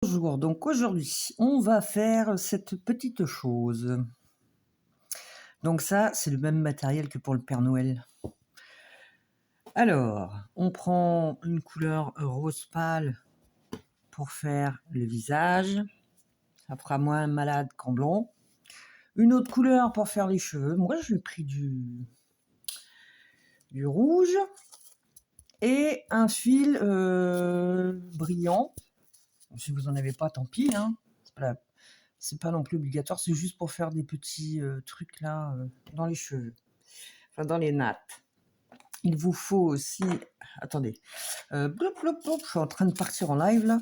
Bonjour, donc aujourd'hui, on va faire cette petite chose. Donc ça, c'est le même matériel que pour le Père Noël. Alors, on prend une couleur rose pâle pour faire le visage. Ça fera moins malade qu'en blanc. Une autre couleur pour faire les cheveux. Moi, j'ai pris du rouge. Et un fil brillant. Si vous n'en avez pas, tant pis. Hein. C'est pas non plus obligatoire, c'est juste pour faire des petits trucs là dans les cheveux, enfin dans les nattes. Il vous faut aussi, attendez, je suis en train de partir en live là.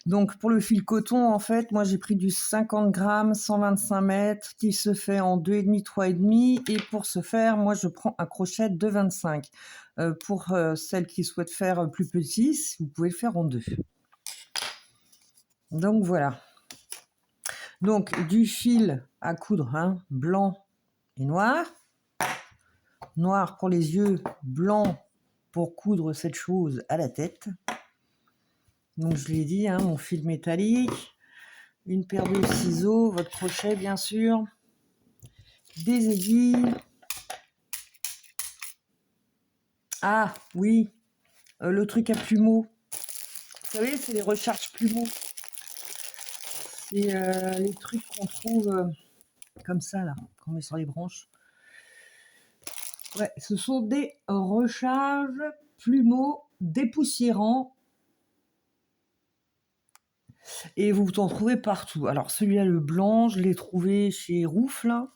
Donc pour le fil coton, en fait, moi j'ai pris du 50 grammes, 125 mètres, qui se fait en 2,5, 3,5. Et pour ce faire, moi je prends un crochet de 25. Pour celles qui souhaitent faire plus petit, vous pouvez le faire en deux. Donc voilà. Donc du fil à coudre, hein, blanc et noir. Noir pour les yeux, blanc pour coudre cette chose à la tête. Donc je l'ai dit, hein, mon fil métallique, une paire de ciseaux, votre crochet bien sûr, des aiguilles. Ah oui, le truc à plumeau. Vous savez, c'est les recharges plumeau. C'est les trucs qu'on trouve comme ça là, qu'on met sur les branches. Ouais, ce sont des recharges plumeaux dépoussiérants. Et vous en trouvez partout. Alors celui-là, le blanc, je l'ai trouvé chez Rouf, là.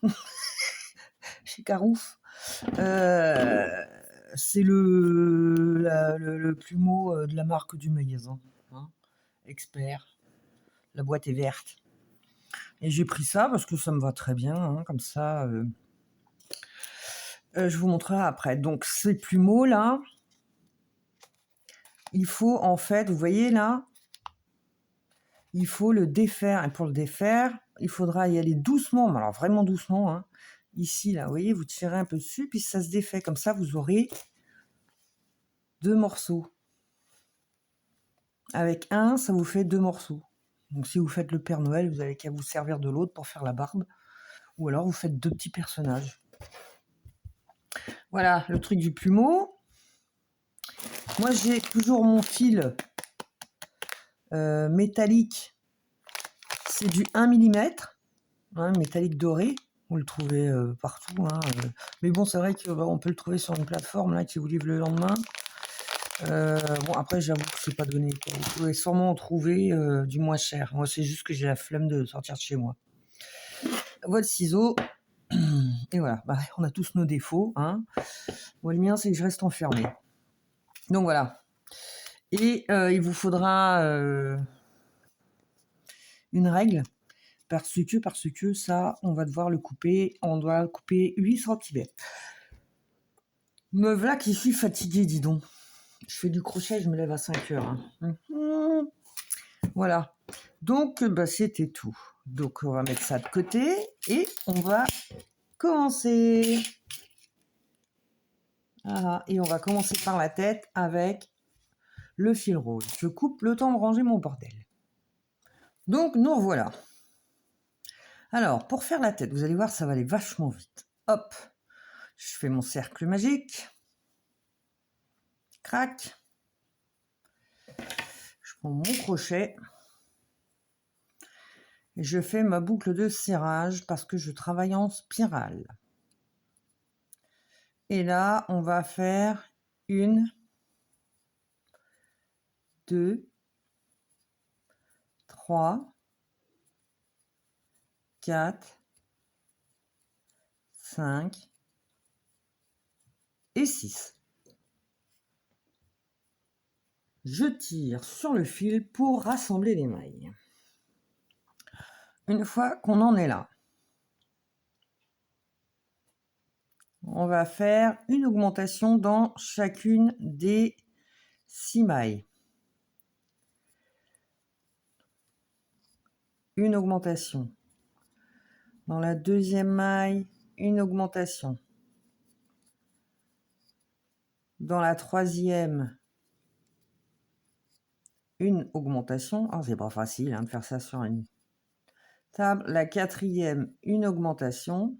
Chez Carouf. C'est le plumeau de la marque du magasin. Hein, Expert. La boîte est verte. Et j'ai pris ça parce que ça me va très bien. Hein, comme ça, je vous montrerai après. Donc ces plumeaux-là, il faut en fait, vous voyez là, il faut le défaire. Et pour le défaire, il faudra y aller doucement, mais alors vraiment doucement. Hein. Ici, là, vous voyez, vous tirez un peu dessus, puis ça se défait. Comme ça, vous aurez 2 morceaux. Avec un, ça vous fait 2 morceaux. Donc si vous faites le Père Noël, vous avez qu'à vous servir de l'autre pour faire la barbe. Ou alors, vous faites 2 petits personnages. Voilà, le truc du plumeau. Moi, j'ai toujours mon fil métallique. C'est du 1 mm. Hein, métallique doré. Vous le trouvez partout. Hein, mais bon, c'est vrai qu'on peut le trouver sur une plateforme là, qui vous livre le lendemain. Bon, après, j'avoue que c'est pas donné. Vous pouvez sûrement en trouver du moins cher. Moi, c'est juste que j'ai la flemme de sortir de chez moi. Votre ciseau. Et voilà, bah, on a tous nos défauts. Hein. Moi, le mien, c'est que je reste enfermé. Donc voilà. Et il vous faudra une règle. Parce que ça, on va devoir le couper. On doit couper 8 cm. Me voilà qui suis fatiguée, dis donc. Je fais du crochet, je me lève à 5 heures. Hein. Voilà. Donc, bah, c'était tout. Donc, on va mettre ça de côté et on va commencer. Voilà. Et on va commencer par la tête avec le fil rose. Je coupe le temps de ranger mon bordel. Donc, nous revoilà. Alors, pour faire la tête, vous allez voir, ça va aller vachement vite. Hop, je fais mon cercle magique. Crac. Je prends mon crochet. Et je fais ma boucle de serrage parce que je travaille en spirale. Et là, on va faire 1, 2, 3, 4, 5 et 6. Je tire sur le fil pour rassembler les mailles. Une fois qu'on en est là, on va faire une augmentation dans chacune des 6 mailles. Une augmentation. Dans la deuxième maille, une augmentation. Dans la troisième, une augmentation. Oh, c'est pas facile hein, de faire ça sur une table. La 4e, une augmentation.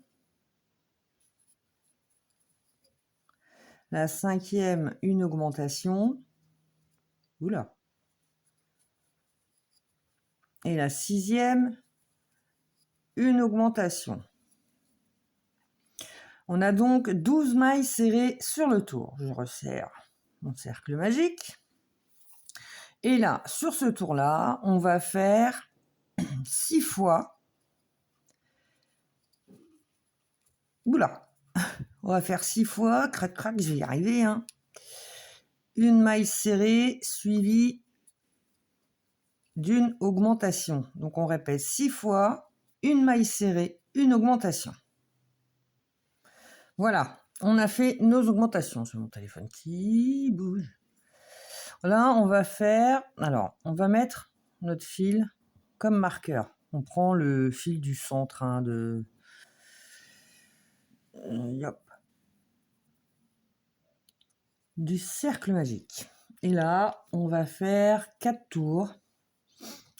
La 5e, une augmentation. Oula. Et la 6e, une augmentation. On a donc 12 mailles serrées sur le tour. Je resserre mon cercle magique. Et là, sur ce tour-là, on va faire 6 fois. Oula, on va faire 6 fois, crac crac, je vais y arriver. Hein. Une maille serrée suivie d'une augmentation. Donc on répète 6 fois, une maille serrée, une augmentation. Voilà, on a fait nos augmentations. C'est mon téléphone qui bouge. Là, on va faire... Alors, on va mettre notre fil comme marqueur. On prend le fil du centre hein, de... Yop. Du cercle magique. Et là, on va faire 4 tours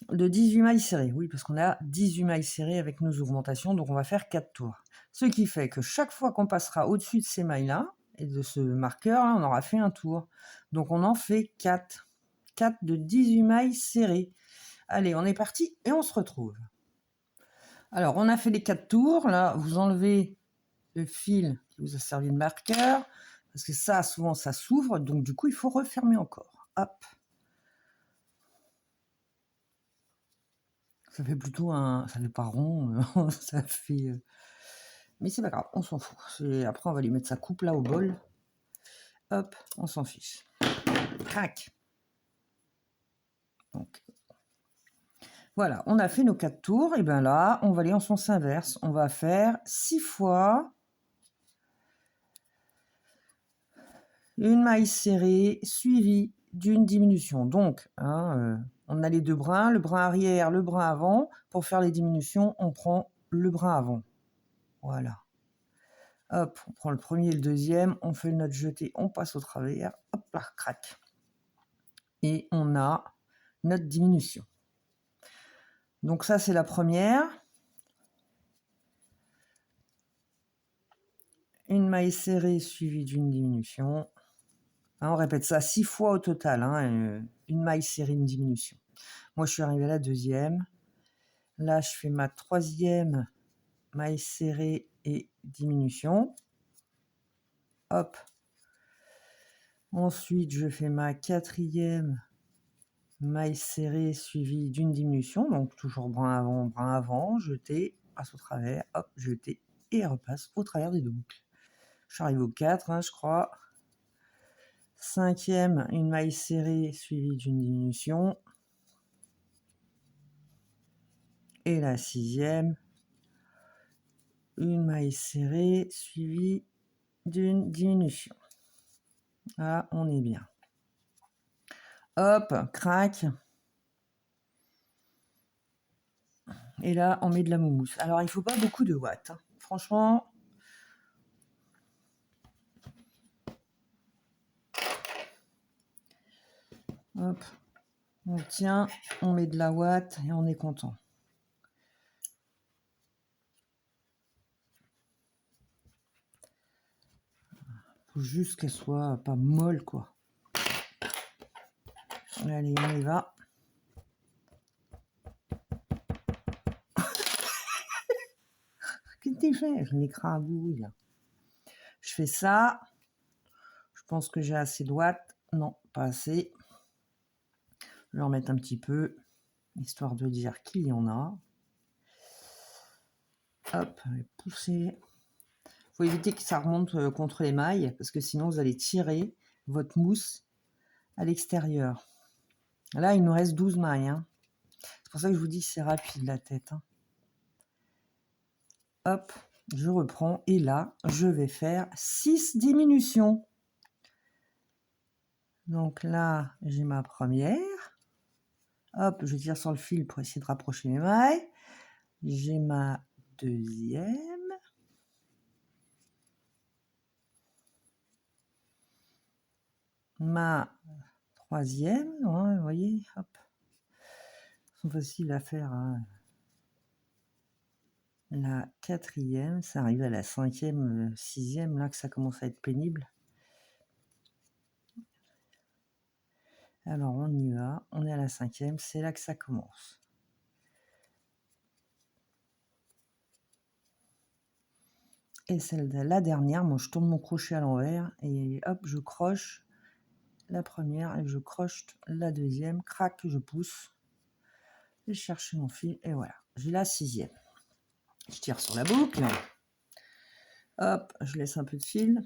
de 18 mailles serrées. Oui, parce qu'on a 18 mailles serrées avec nos augmentations, donc on va faire 4 tours. Ce qui fait que chaque fois qu'on passera au-dessus de ces mailles-là, et de ce marqueur-là, on aura fait un tour. Donc on en fait 4. 4 de 18 mailles serrées. Allez, on est parti et on se retrouve. Alors, on a fait les 4 tours. Là, vous enlevez le fil qui vous a servi de marqueur. Parce que ça, souvent, ça s'ouvre. Donc, du coup, il faut refermer encore. Hop. Ça fait plutôt un... Ça fait pas rond. Ça fait... Mais c'est pas grave, on s'en fout. Après, on va lui mettre sa coupe là au bol. Hop, on s'en fiche. Crac. Donc, voilà, on a fait nos 4 tours. Et bien là, on va aller en sens inverse. On va faire 6 fois une maille serrée suivie d'une diminution. Donc, hein, on a les deux brins, le brin arrière, le brin avant. Pour faire les diminutions, on prend le brin avant. Voilà. Hop, on prend le premier et le deuxième, on fait notre jeté, on passe au travers. Hop là, crac. Et on a notre diminution. Donc ça, c'est la première. Une maille serrée suivie d'une diminution. Hein, on répète ça 6 fois au total. Hein, une maille serrée, une diminution. Moi, je suis arrivée à la deuxième. Là, je fais ma 3e maille serrée et diminution. Hop. Ensuite, je fais ma 4e maille serrée suivie d'une diminution. Donc, toujours brin avant, jeter, passe au travers, hop, jeter et repasse au travers des deux boucles. Je suis arrivé au 4, hein, je crois. 5e, une maille serrée suivie d'une diminution. Et la 6e, une maille serrée suivie d'une diminution. Là, on est bien. Hop, crac. Et là, on met de la moumoute. Alors, il ne faut pas beaucoup de watts. Hein. Franchement... Hop, on tient, on met de la ouate et on est content. Faut juste qu'elle soit pas molle, quoi. Allez, on y va. Qu'est-ce que tu fais? Je m'écrabouille. Je fais ça. Je pense que j'ai assez de watts. Non, pas assez. Je vais en mettre un petit peu, histoire de dire qu'il y en a. Hop, je vais pousser. Il faut éviter que ça remonte contre les mailles, parce que sinon vous allez tirer votre mousse à l'extérieur. Là, il nous reste 12 mailles. Hein. C'est pour ça que je vous dis que c'est rapide la tête. Hein. Hop, je reprends. Et là, je vais faire 6 diminutions. Donc là, j'ai ma première. Hop, je tire sur le fil pour essayer de rapprocher mes mailles. J'ai ma deuxième. Ma 3e, ouais, vous voyez, hop. Ils sont faciles à faire, hein. La 4e, ça arrive à la 5e, 6e, là que ça commence à être pénible. Alors on y va, on est à la 5e, c'est là que ça commence. Et celle de la dernière, moi je tourne mon crochet à l'envers et hop, je croche la première et je croche la deuxième, crac, je pousse. Je cherche mon fil et voilà, j'ai la 6e. Je tire sur la boucle. Hop, je laisse un peu de fil,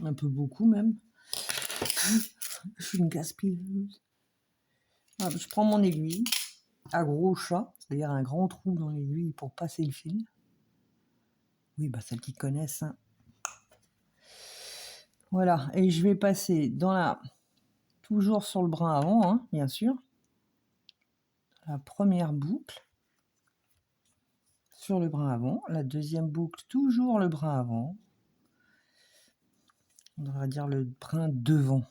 un peu beaucoup même. Je suis une gaspilleuse. Hop, je prends mon aiguille à gros chat, c'est-à-dire un grand trou dans l'aiguille pour passer le fil. Oui, bah celles qui connaissent, hein. Voilà, et je vais passer dans la... toujours sur le brin avant, hein, bien sûr. La première boucle sur le brin avant, la deuxième boucle toujours le brin avant. On devrait dire le brin devant.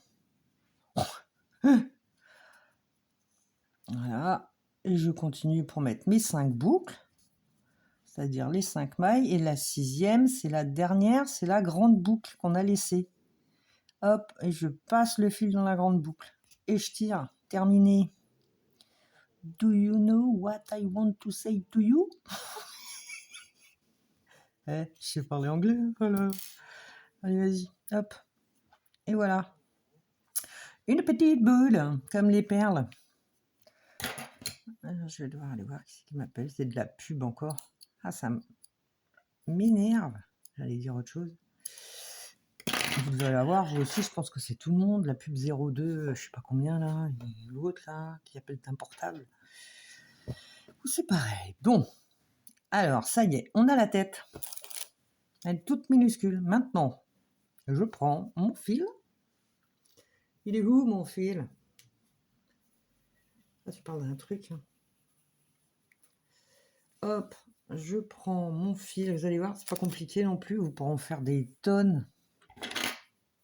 Voilà, et je continue pour mettre mes 5 boucles, c'est-à-dire les 5 mailles, et la 6e, c'est la dernière, c'est la grande boucle qu'on a laissée. Hop, et je passe le fil dans la grande boucle, et je tire, terminé. Do you know what I want to say to you? Je sais parler anglais, voilà. Allez, vas-y, hop. Et voilà. Une petite boule, comme les perles. Alors, je vais devoir aller voir qui m'appelle. C'est de la pub encore. Ah, ça m'énerve. J'allais dire autre chose. Vous devez la voir, vous aussi, je pense que c'est tout le monde. La pub 02, je sais pas combien là. L'autre là, qui appelle un portable. C'est pareil. Bon. Alors, ça y est, on a la tête. Elle est toute minuscule. Maintenant, je prends mon fil. Il est où mon fil? Ah, tu parles d'un truc. Hop, je prends mon fil. Vous allez voir, c'est pas compliqué non plus. Vous pourrez en faire des tonnes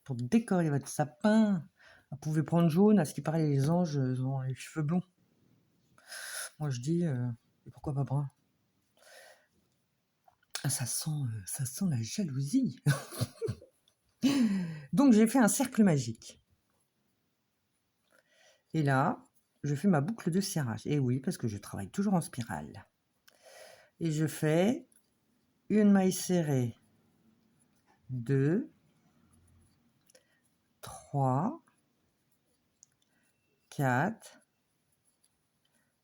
pour décorer votre sapin. Vous pouvez prendre jaune. À ce qui paraît, les anges ont les cheveux blonds. Moi, je dis, pourquoi pas brun? Ah, ça sent la jalousie. Donc, j'ai fait un cercle magique. Et là, je fais ma boucle de serrage. Et oui, parce que je travaille toujours en spirale. Et je fais une maille serrée, 2, 3, 4,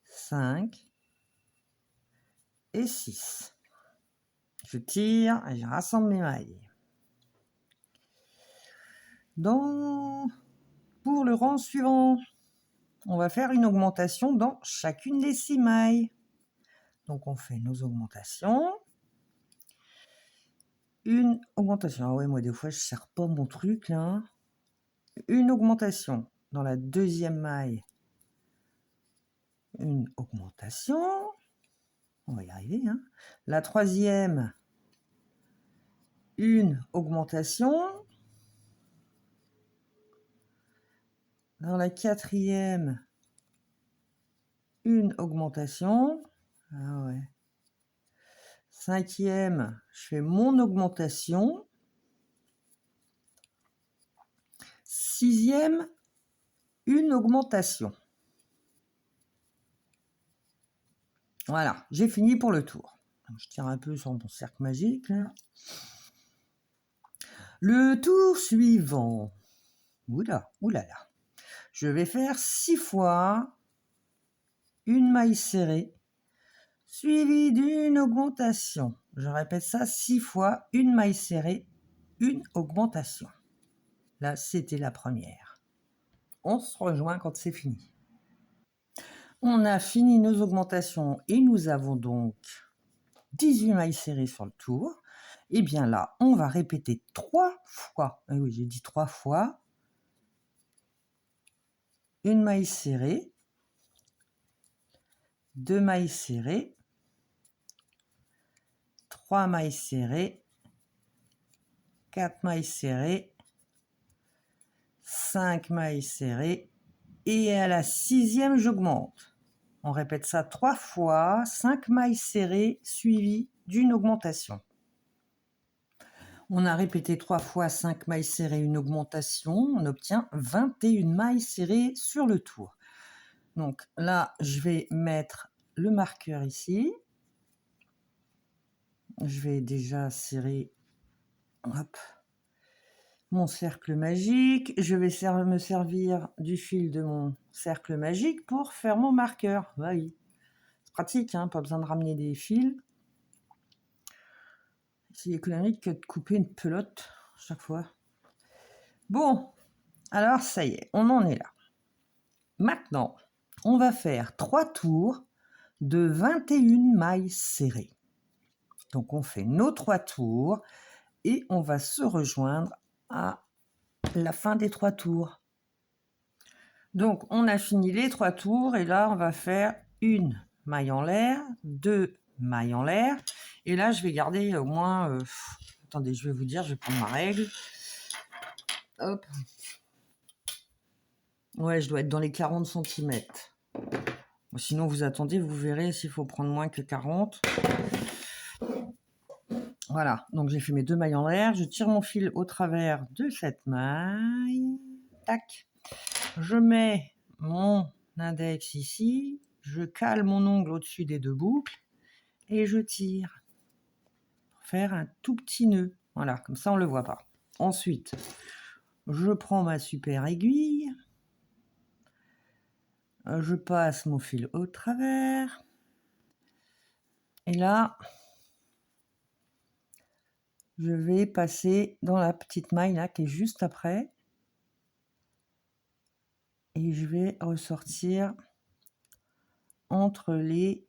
5 et 6. Je tire et je rassemble mes mailles. Pour le rang suivant, on va faire une augmentation dans chacune des 6 mailles. Donc on fait nos augmentations. Une augmentation. Ah ouais, moi des fois je ne sers pas mon truc là. Une augmentation dans la deuxième maille. Une augmentation. On va y arriver, hein. La troisième, une augmentation. Dans la quatrième, une augmentation. Ah ouais. Cinquième, je fais mon augmentation. Sixième, une augmentation. Voilà, j'ai fini pour le tour. Je tire un peu sur mon cercle magique, là. Le tour suivant. Oula, oulala. Je vais faire 6 fois une maille serrée suivie d'une augmentation. Je répète ça 6 fois, une maille serrée, une augmentation. Là, c'était la première. On se rejoint quand c'est fini. On a fini nos augmentations et nous avons donc 18 mailles serrées sur le tour. Et bien là, on va répéter 3 fois. Ah oui, j'ai dit 3 fois. Une maille serrée, 2 mailles serrées, 3 mailles serrées, 4 mailles serrées, 5 mailles serrées Et à la 6e, j'augmente. On répète ça 3 fois, 5 mailles serrées suivies d'une augmentation. On a répété 3 fois 5 mailles serrées, une augmentation, on obtient 21 mailles serrées sur le tour. Donc là, je vais mettre le marqueur ici. Je vais déjà serrer, hop, mon cercle magique. Je vais me servir du fil de mon cercle magique pour faire mon marqueur. Oui, c'est pratique, hein, pas besoin de ramener des fils. C'est économique que de couper une pelote chaque fois. Bon, alors ça y est, on en est là. Maintenant, on va faire 3 tours de 21 mailles serrées. Donc on fait nos 3 tours et on va se rejoindre à la fin des 3 tours. Donc on a fini les 3 tours et là on va faire une maille en l'air, 2 mailles en l'air et là je vais garder au moins attendez, je vais vous dire, je vais prendre ma règle. Hop. Ouais, je dois être dans les 40 cm. Sinon vous attendez, vous verrez s'il faut prendre moins que 40. Voilà, donc j'ai fait mes 2 mailles en l'air, je tire mon fil au travers de cette maille, tac, je mets mon index ici, je cale mon ongle au-dessus des 2 boucles et je tire pour faire un tout petit nœud, voilà, comme ça on ne le voit pas. Ensuite, je prends ma super aiguille, je passe mon fil au travers, et là, je vais passer dans la petite maille là qui est juste après. Et je vais ressortir entre les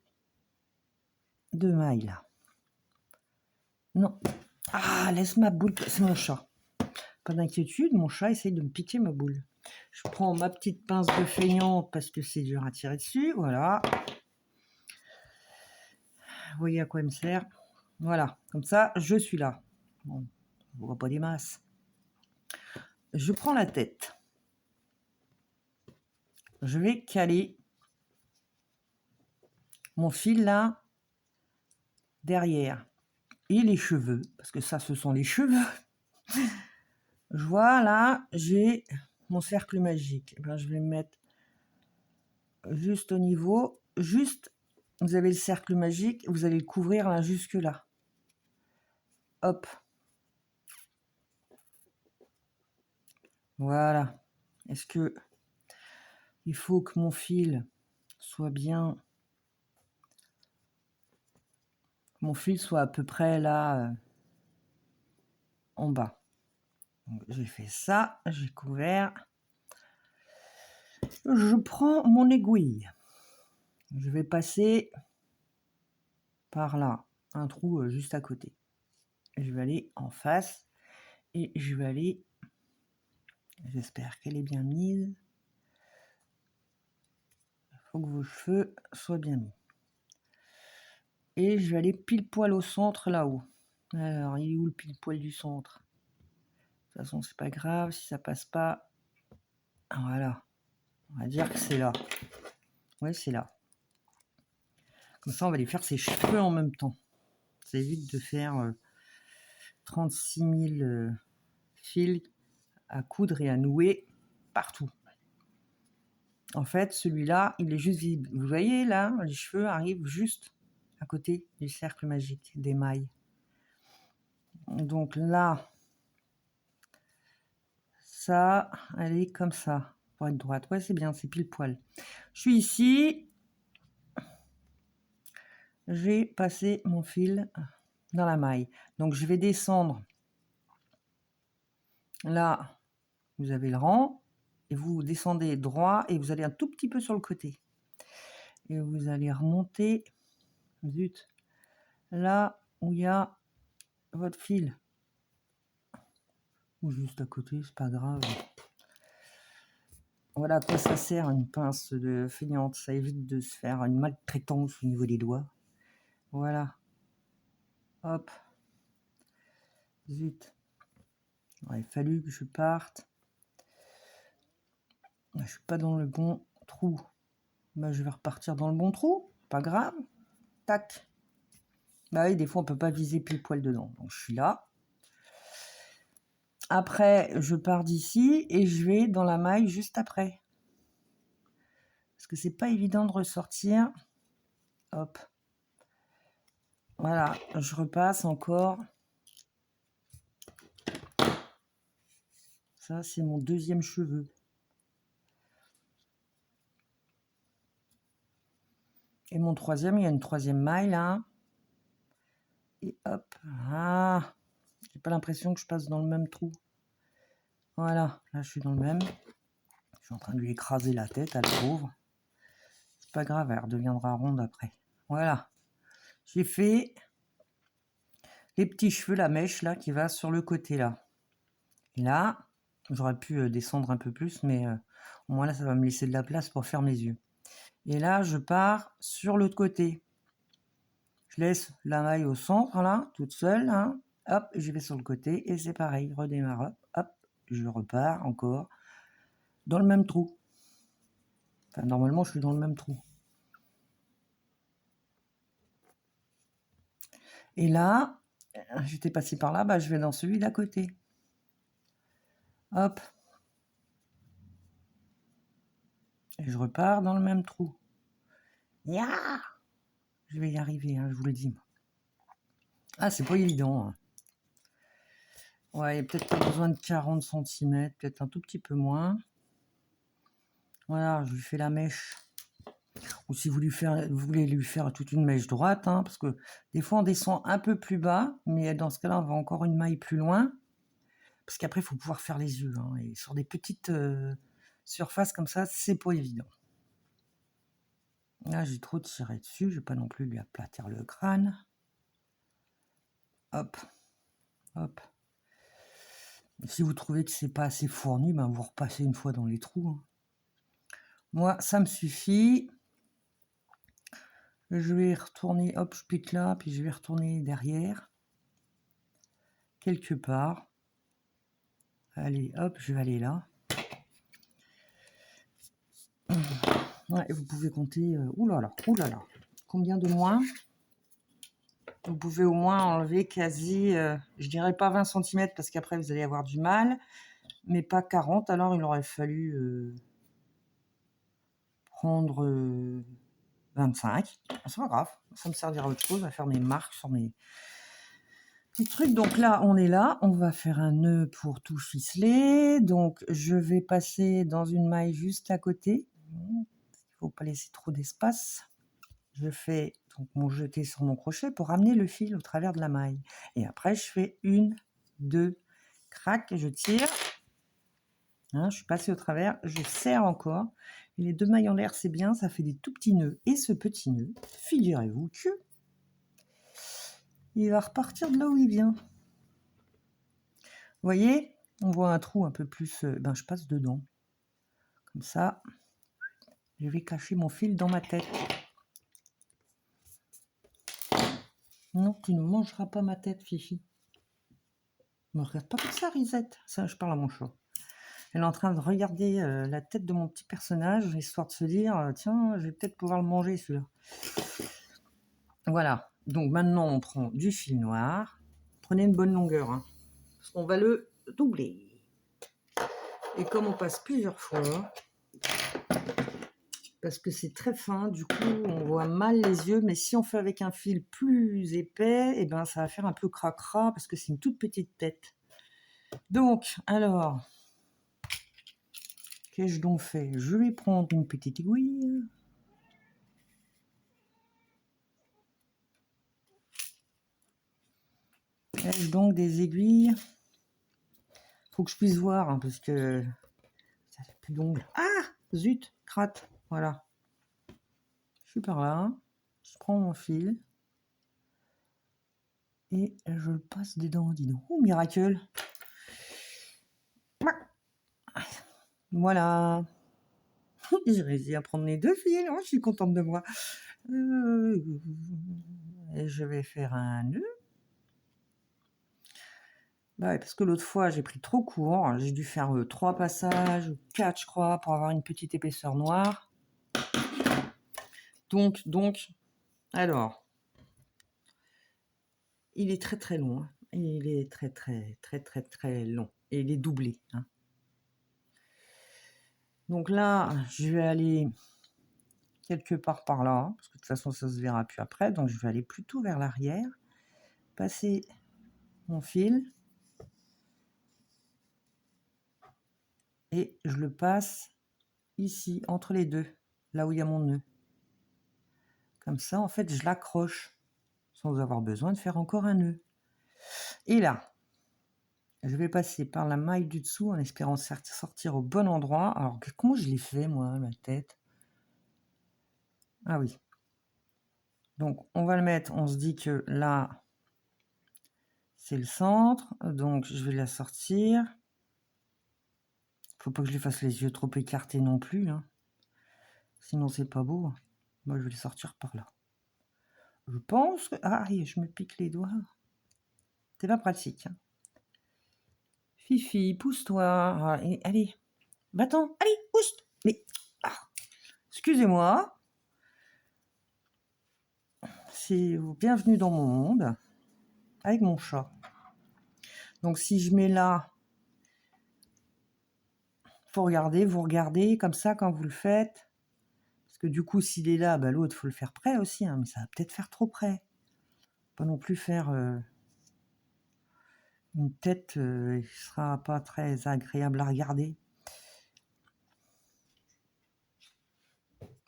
2 mailles là. Non. Ah, laisse ma boule, c'est mon chat. Pas d'inquiétude, mon chat essaye de me piquer ma boule. Je prends ma petite pince de feignante parce que c'est dur à tirer dessus, voilà. Vous voyez à quoi elle me sert? Voilà, comme ça, je suis là. Bon, on voit pas des masses. Je prends la tête. Je vais caler mon fil là derrière. Et les cheveux, parce que ça, ce sont les cheveux. Je vois là, j'ai mon cercle magique. Eh ben, je vais me mettre juste au niveau, juste, vous avez le cercle magique, vous allez le couvrir là, jusque là. Hop. Voilà. Est-ce que il faut que mon fil soit bien, mon fil soit à peu près là, en bas. Donc, j'ai fait ça, j'ai couvert. Je prends mon aiguille. Je vais passer par là, un trou juste à côté. Je vais aller en face et je vais aller, j'espère qu'elle est bien mise. Il faut que vos cheveux soient bien mis. Et je vais aller pile poil au centre là-haut. Alors, il est où le pile poil du centre? De toute façon, c'est pas grave si ça passe pas. Voilà. On va dire que c'est là. Ouais, c'est là. Comme ça, on va aller faire ses cheveux en même temps. Ça évite de faire 36 000 fils à coudre et à nouer partout. En fait, celui-là, il est juste visible. Vous voyez là, les cheveux arrivent juste à côté du cercle magique, des mailles. Donc là, ça, elle est comme ça, pour être droite. Ouais, c'est bien, c'est pile poil. Je suis ici. J'ai passé mon fil dans la maille. Donc, je vais descendre. Là, vous avez le rang. Et vous descendez droit et vous allez un tout petit peu sur le côté. Et vous allez remonter, zut, là où il y a votre fil. Ou juste à côté, c'est pas grave. Voilà à quoi ça sert une pince de feignante. Ça évite de se faire une maltraitance au niveau des doigts. Voilà. Hop. Zut. Il aurait fallu que je parte. Je suis pas dans le bon trou. Bah, je vais repartir dans le bon trou. Pas grave. Tac. Bah oui, des fois, on peut pas viser pile poil dedans. Donc, je suis là. Après, je pars d'ici et je vais dans la maille juste après. Parce que c'est pas évident de ressortir. Hop. Voilà, je repasse encore. Ça, c'est mon deuxième cheveu. Et mon troisième, il y a une troisième maille là. Et hop. Ah, j'ai pas l'impression que je passe dans le même trou. Voilà, là je suis dans le même. Je suis en train de lui écraser la tête à la pauvre. C'est pas grave, elle redeviendra ronde après. Voilà. J'ai fait les petits cheveux, la mèche là qui va sur le côté là. Et là, j'aurais pu descendre un peu plus, mais au moins là, ça va me laisser de la place pour faire mes yeux. Et là, je pars sur l'autre côté. Je laisse la maille au centre là, toute seule. Hein. Hop, je vais sur le côté et c'est pareil. Redémarre, hop, hop, je repars encore dans le même trou. Enfin, normalement, je suis dans le même trou. Et là, j'étais passé par là, bah, je vais dans celui d'à côté. Hop. Et je repars dans le même trou. Ya, je vais y arriver, hein, je vous le dis. Ah, c'est pas évident. Hein. Ouais, il y a peut-être pas besoin de 40 cm, peut-être un tout petit peu moins. Voilà, je lui fais la mèche. Ou si vous voulez lui faire toute une mèche droite, hein, parce que des fois on descend un peu plus bas, mais dans ce cas-là, on va encore une maille plus loin. Parce qu'après, il faut pouvoir faire les yeux. Hein, et sur des petites surfaces comme ça, c'est pas évident. Là, j'ai trop tiré dessus, je vais pas non plus lui aplatir le crâne. Hop, hop. Si vous trouvez que c'est pas assez fourni, ben vous repassez une fois dans les trous. Hein. Moi, ça me suffit. Je vais retourner, hop, je pique là, puis je vais retourner derrière. Quelque part. Allez, hop, je vais aller là. Ouais, vous pouvez compter, oulala, combien de moins? Vous pouvez au moins enlever quasi, je dirais pas 20 cm parce qu'après vous allez avoir du mal, mais pas 40, alors il aurait fallu prendre 25. C'est pas grave, ça me servira à autre chose, à faire mes marques sur mes petits trucs. Donc là, on est là, on va faire un nœud pour tout ficeler. Donc je vais passer dans une maille juste à côté. Il faut pas laisser trop d'espace. Je fais donc mon jeté sur mon crochet pour amener le fil au travers de la maille. Et après, je fais 1, 2, crac, je tire. Hein, je suis passée au travers, je serre encore. Et les deux mailles en l'air, c'est bien, ça fait des tout petits nœuds. Et ce petit nœud, figurez-vous que il va repartir de là où il vient. Vous voyez, on voit un trou un peu plus... ben, je passe dedans. Comme ça, je vais cacher mon fil dans ma tête. Non, tu ne mangeras pas ma tête, Fifi. Ne me regarde pas comme ça, Risette. Ça, je parle à mon chat. Elle est en train de regarder la tête de mon petit personnage, histoire de se dire, tiens, je vais peut-être pouvoir le manger, celui-là. Voilà. Donc maintenant, on prend du fil noir. Prenez une bonne longueur, hein, parce qu'on va le doubler. Et comme on passe plusieurs fois, parce que c'est très fin, du coup, on voit mal les yeux, mais si on fait avec un fil plus épais, eh ben, ça va faire un peu cracra, parce que c'est une toute petite tête. Donc, alors... Qu'ai-je donc fait? Je vais prendre une petite aiguille. Ai-je donc des aiguilles? Faut que je puisse voir, hein, parce que ça fait plus d'ongles. Ah! Zut! Crate! Voilà. Je suis par là. Je prends mon fil. Et je le passe dedans, dis donc. Oh, miracle! Voilà. J'ai réussi à prendre les deux fils. Oh, je suis contente de moi. Et je vais faire un nœud. Bah ouais, parce que l'autre fois, j'ai pris trop court. J'ai dû faire 3 passages, 4, je crois, pour avoir une petite épaisseur noire. Donc, alors, il est très très long. Hein. Il est très très très très très long. Et il est doublé. Hein. Donc là, je vais aller quelque part par là, hein, parce que de toute façon, ça se verra plus après. Donc, je vais aller plutôt vers l'arrière, passer mon fil et je le passe ici, entre les deux, là où il y a mon nœud. Comme ça, en fait, je l'accroche sans avoir besoin de faire encore un nœud. Et là, je vais passer par la maille du dessous en espérant sortir au bon endroit. Alors, comment je l'ai fait, moi, ma tête? Ah oui. Donc, on va le mettre, on se dit que là, c'est le centre. Donc, je vais la sortir. Faut pas que je lui fasse les yeux trop écartés non plus. Hein. Sinon, c'est pas beau. Moi, je vais le sortir par là. Je pense que... Ah, je me pique les doigts. C'est pas pratique. Hein. Fifi, pousse-toi. Ah, allez, va-t'en. Allez, pousse. Mais... Ah, excusez-moi. C'est bienvenue dans mon monde. Avec mon chat. Donc, si je mets là... Faut regarder, vous regardez comme ça quand vous le faites. Parce que du coup, s'il est là, bah, l'autre, faut le faire près aussi. Hein, mais ça va peut-être faire trop près. Pas non plus faire... une tête qui sera pas très agréable à regarder.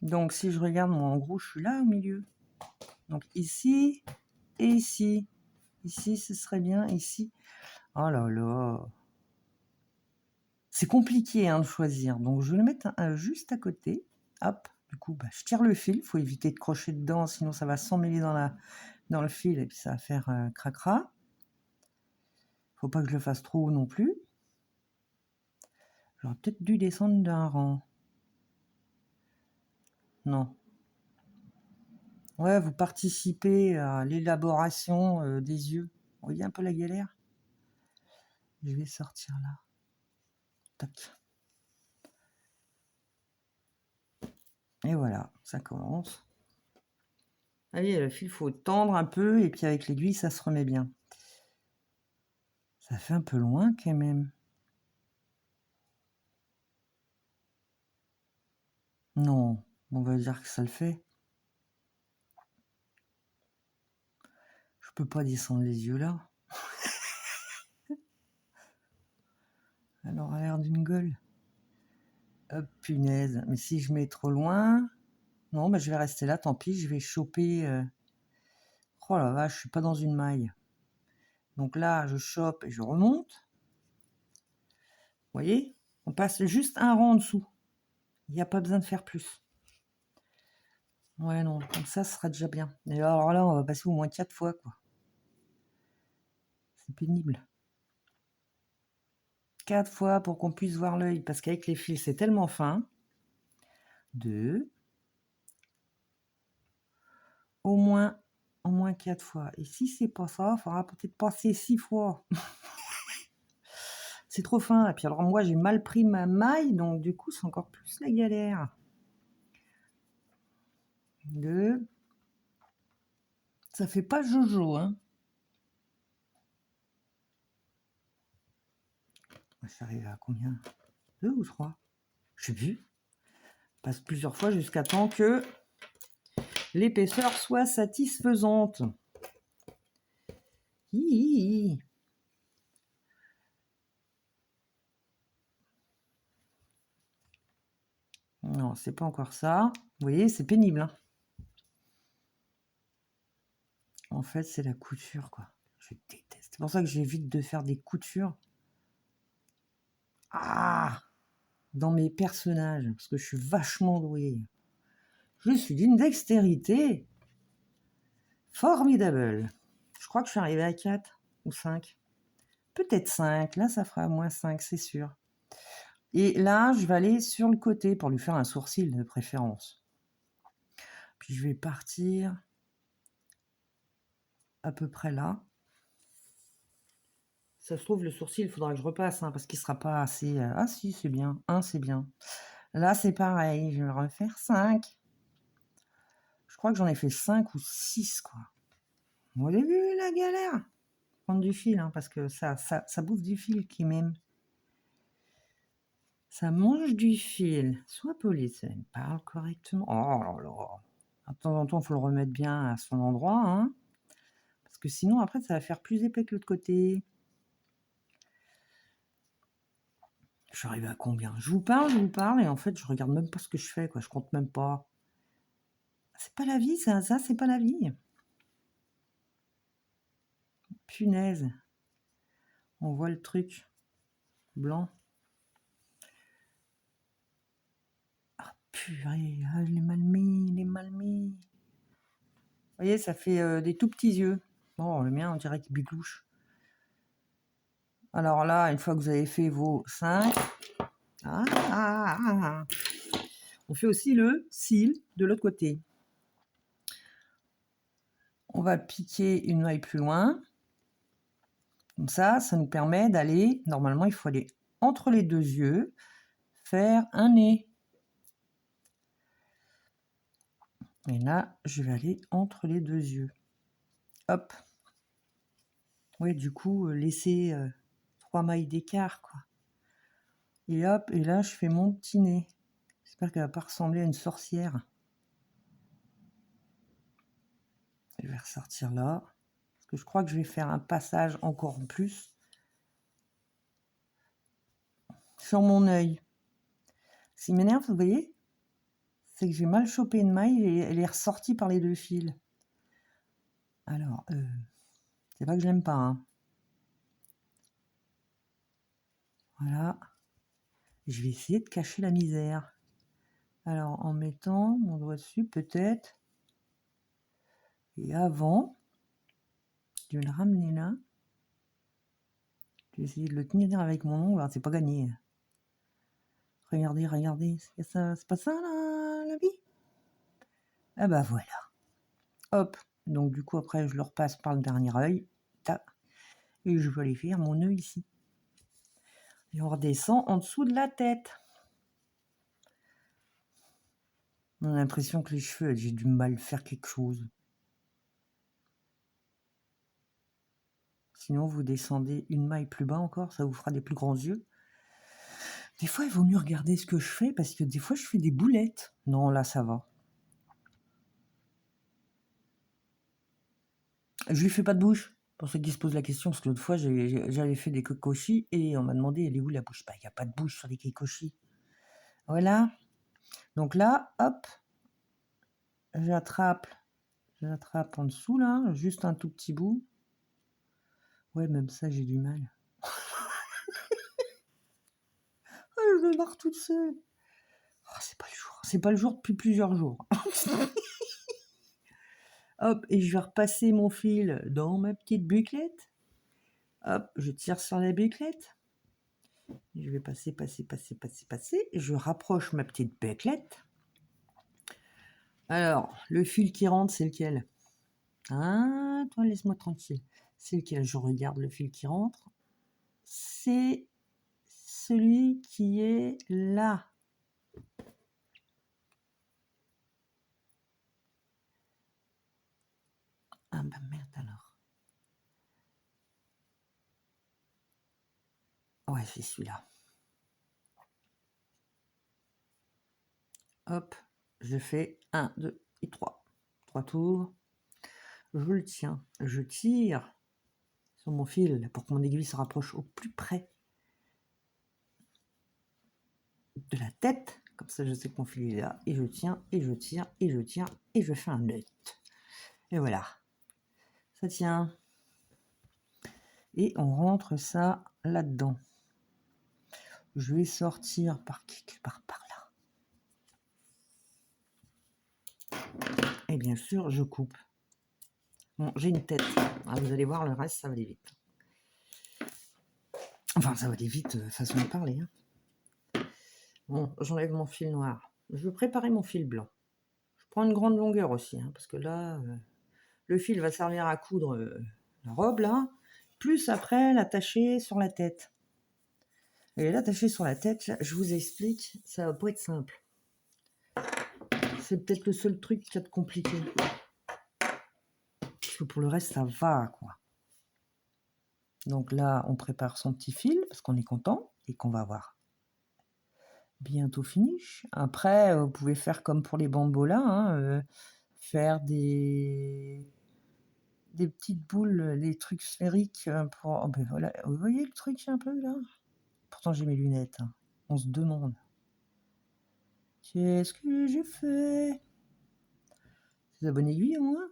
Donc, si je regarde, moi, en gros, je suis là au milieu. Donc, ici et ici. Ici, ce serait bien. Ici. Oh là là. C'est compliqué hein, de choisir. Donc, je vais le mettre juste à côté. Hop. Du coup, bah, je tire le fil. Il faut éviter de crocher dedans, sinon ça va s'emmêler dans le fil et puis ça va faire cracra. Faut pas que je le fasse trop haut non plus. J'aurais peut-être dû descendre d'un rang. Non. Ouais, vous participez à l'élaboration des yeux. Vous voyez un peu la galère? Je vais sortir là. Tac. Et voilà, ça commence. Allez, le fil, il faut tendre un peu, et puis avec l'aiguille, ça se remet bien. Ça fait un peu loin quand même. Non, on va dire que ça le fait. Je peux pas descendre les yeux là. Alors, à l'air d'une gueule. Hop, punaise. Mais si je mets trop loin... Non, bah, je vais rester là, tant pis, je vais choper... Oh la vache, je suis pas dans une maille. Donc là, je chope et je remonte. Vous voyez? On passe juste un rang en dessous. Il n'y a pas besoin de faire plus. Ouais, non, comme ça, ce sera déjà bien. Et alors là, on va passer au moins 4 fois, quoi. C'est pénible. 4 fois pour qu'on puisse voir l'œil, parce qu'avec les fils, c'est tellement fin. 2. Au moins 4 fois. Et si c'est pas ça, il faudra peut-être passer 6 fois. C'est trop fin. Et puis alors, moi, j'ai mal pris ma maille, donc du coup, c'est encore plus la galère. 2. Ça fait pas Jojo, hein. J'arrive à combien? 2 ou 3? Je sais plus. Passe plusieurs fois jusqu'à temps que l'épaisseur soit satisfaisante. Hihihi. Non, c'est pas encore ça. Vous voyez, c'est pénible. Hein. En fait, c'est la couture, quoi. Je déteste. C'est pour ça que j'évite de faire des coutures. Ah! Dans mes personnages, parce que je suis vachement douée. Je suis d'une dextérité formidable. Je crois que je suis arrivée à 4 ou 5. Peut-être 5. Là, ça fera moins 5, c'est sûr. Et là, je vais aller sur le côté pour lui faire un sourcil de préférence. Puis je vais partir à peu près là. Ça se trouve, le sourcil, il faudra que je repasse, hein, parce qu'il sera pas assez, ah si, c'est bien, un c'est bien. Là, c'est pareil, je vais refaire 5. Je crois que j'en ai fait 5 ou 6, quoi. Vous avez vu la galère? Prendre du fil, hein, parce que ça bouffe du fil qui m'aime. Ça mange du fil. Sois poli, parle correctement. Oh là là. De temps en temps, il faut le remettre bien à son endroit, hein, parce que sinon, après, ça va faire plus épais que l'autre côté. Je suis arrivée à combien? Je vous parle, et en fait, je regarde même pas ce que je fais, quoi. Je compte même pas. C'est pas la vie, ça, c'est pas la vie. Punaise. On voit le truc blanc. Ah, purée, ah, je l'ai mal mis, il est mal mis. Vous voyez, ça fait des tout petits yeux. Oh, le mien, on dirait qu'il biglouche. Alors là, une fois que vous avez fait vos 5, on fait aussi le cil de l'autre côté. On va piquer une maille plus loin. Comme ça nous permet d'aller, normalement, il faut aller entre les deux yeux, faire un nez. Et là, je vais aller entre les deux yeux. Hop. Oui, du coup, laisser 3 mailles d'écart, quoi. Et hop, et là, je fais mon petit nez. J'espère qu'elle va pas ressembler à une sorcière. Je vais ressortir là. Parce que je crois que je vais faire un passage encore en plus sur mon œil. Ce qui m'énerve, vous voyez, c'est que j'ai mal chopé une maille et elle est ressortie par les deux fils. Alors, c'est pas que je l'aime pas, hein. Voilà. Je vais essayer de cacher la misère. Alors, en mettant mon doigt dessus, peut-être. Et avant, je vais le ramener là. Je vais essayer de le tenir avec mon ongle. C'est pas gagné. Regardez, regardez. C'est pas ça, la vie? Ah bah voilà. Hop. Donc, du coup, après, je le repasse par le dernier œil. Tac. Et je vais aller faire mon œil ici. Et on redescend en dessous de la tête. On a l'impression que les cheveux, j'ai du mal à faire quelque chose. Sinon, vous descendez une maille plus bas encore, ça vous fera des plus grands yeux. Des fois, il vaut mieux regarder ce que je fais, parce que des fois, je fais des boulettes. Non, là, ça va. Je lui fais pas de bouche, pour ceux qui se posent la question, parce que l'autre fois, j'avais fait des kokoshi, et on m'a demandé, elle est où la bouche? Bah, il n'y a pas de bouche sur les kokoshi. Voilà. Donc là, hop, j'attrape en dessous, là, juste un tout petit bout. Ouais, même ça, j'ai du mal. Ah, je me marre toute seule. Oh, c'est pas le jour. C'est pas le jour depuis plusieurs jours. Hop, et je vais repasser mon fil dans ma petite bouclette. Hop, je tire sur la bouclette. Je vais passer. Je rapproche ma petite bouclette. Alors, le fil qui rentre, c'est lequel? Ah, toi, laisse-moi tranquille. C'est lequel? Je regarde le fil qui rentre. C'est celui qui est là. Ah bah merde alors. Ouais, c'est celui-là. Hop, je fais 1, 2 et 3. 3 tours. Je le tiens. Je tire sur mon fil pour que mon aiguille se rapproche au plus près de la tête. Comme ça, je sais que mon fil est là. Et je tiens, et je tire, et je tire, et je fais un nœud. Et voilà. Ça tient. Et on rentre ça là-dedans. Je vais sortir par quelque part par là. Et bien sûr, je coupe. Bon, j'ai une tête. Ah, vous allez voir, le reste, ça va aller vite. Enfin, ça va aller vite, façon de parler. Hein. Bon, j'enlève mon fil noir. Je vais préparer mon fil blanc. Je prends une grande longueur aussi, hein, parce que là, le fil va servir à coudre la robe, là. plus après l'attacher sur la tête. Et l'attacher sur la tête, là, je vous explique, ça va pas être simple. C'est peut-être le seul truc qui a de compliqué. Parce que pour le reste, ça va, quoi. Donc là, on prépare son petit fil, parce qu'on est content, et qu'on va voir bientôt finish. Après, vous pouvez faire comme pour les bambolas, hein, faire des petites boules, des trucs sphériques pour... Oh ben voilà, vous voyez le truc un peu là? Pourtant j'ai mes lunettes, hein. On se demande. Qu'est-ce que j'ai fait? C'est la bonne aiguille au moins.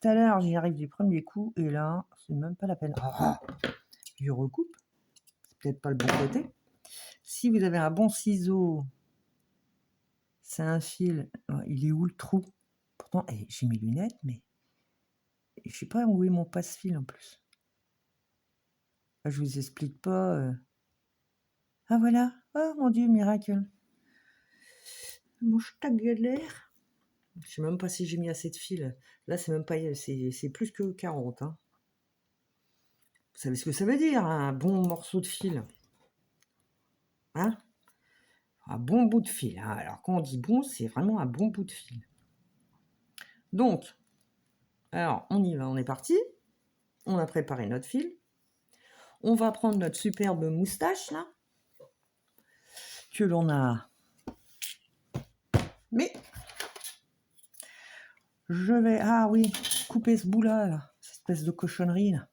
Tout à l'heure j'y arrive du premier coup et là c'est même pas la peine. Ah, je recoupe. C'est peut-être pas le bon côté. Si vous avez un bon ciseau, c'est un fil. Il est où le trou? Pourtant j'ai mes lunettes mais je sais pas où est mon passe-fil en plus. Là, je vous explique pas. Ah voilà. Oh mon dieu, miracle. Mon ta galère. Je sais même pas si j'ai mis assez de fils. Là, c'est même pas. C'est plus que 40. Hein. Vous savez ce que ça veut dire, un bon morceau de fil. Hein? Un bon bout de fil. Hein. Alors, quand on dit bon, c'est vraiment un bon bout de fil. Donc, alors, on y va, on est parti. On a préparé notre fil. On va prendre notre superbe moustache, là. Que l'on a. Mais, je vais. Ah oui, couper ce bout-là, là. Cette espèce de cochonnerie, là.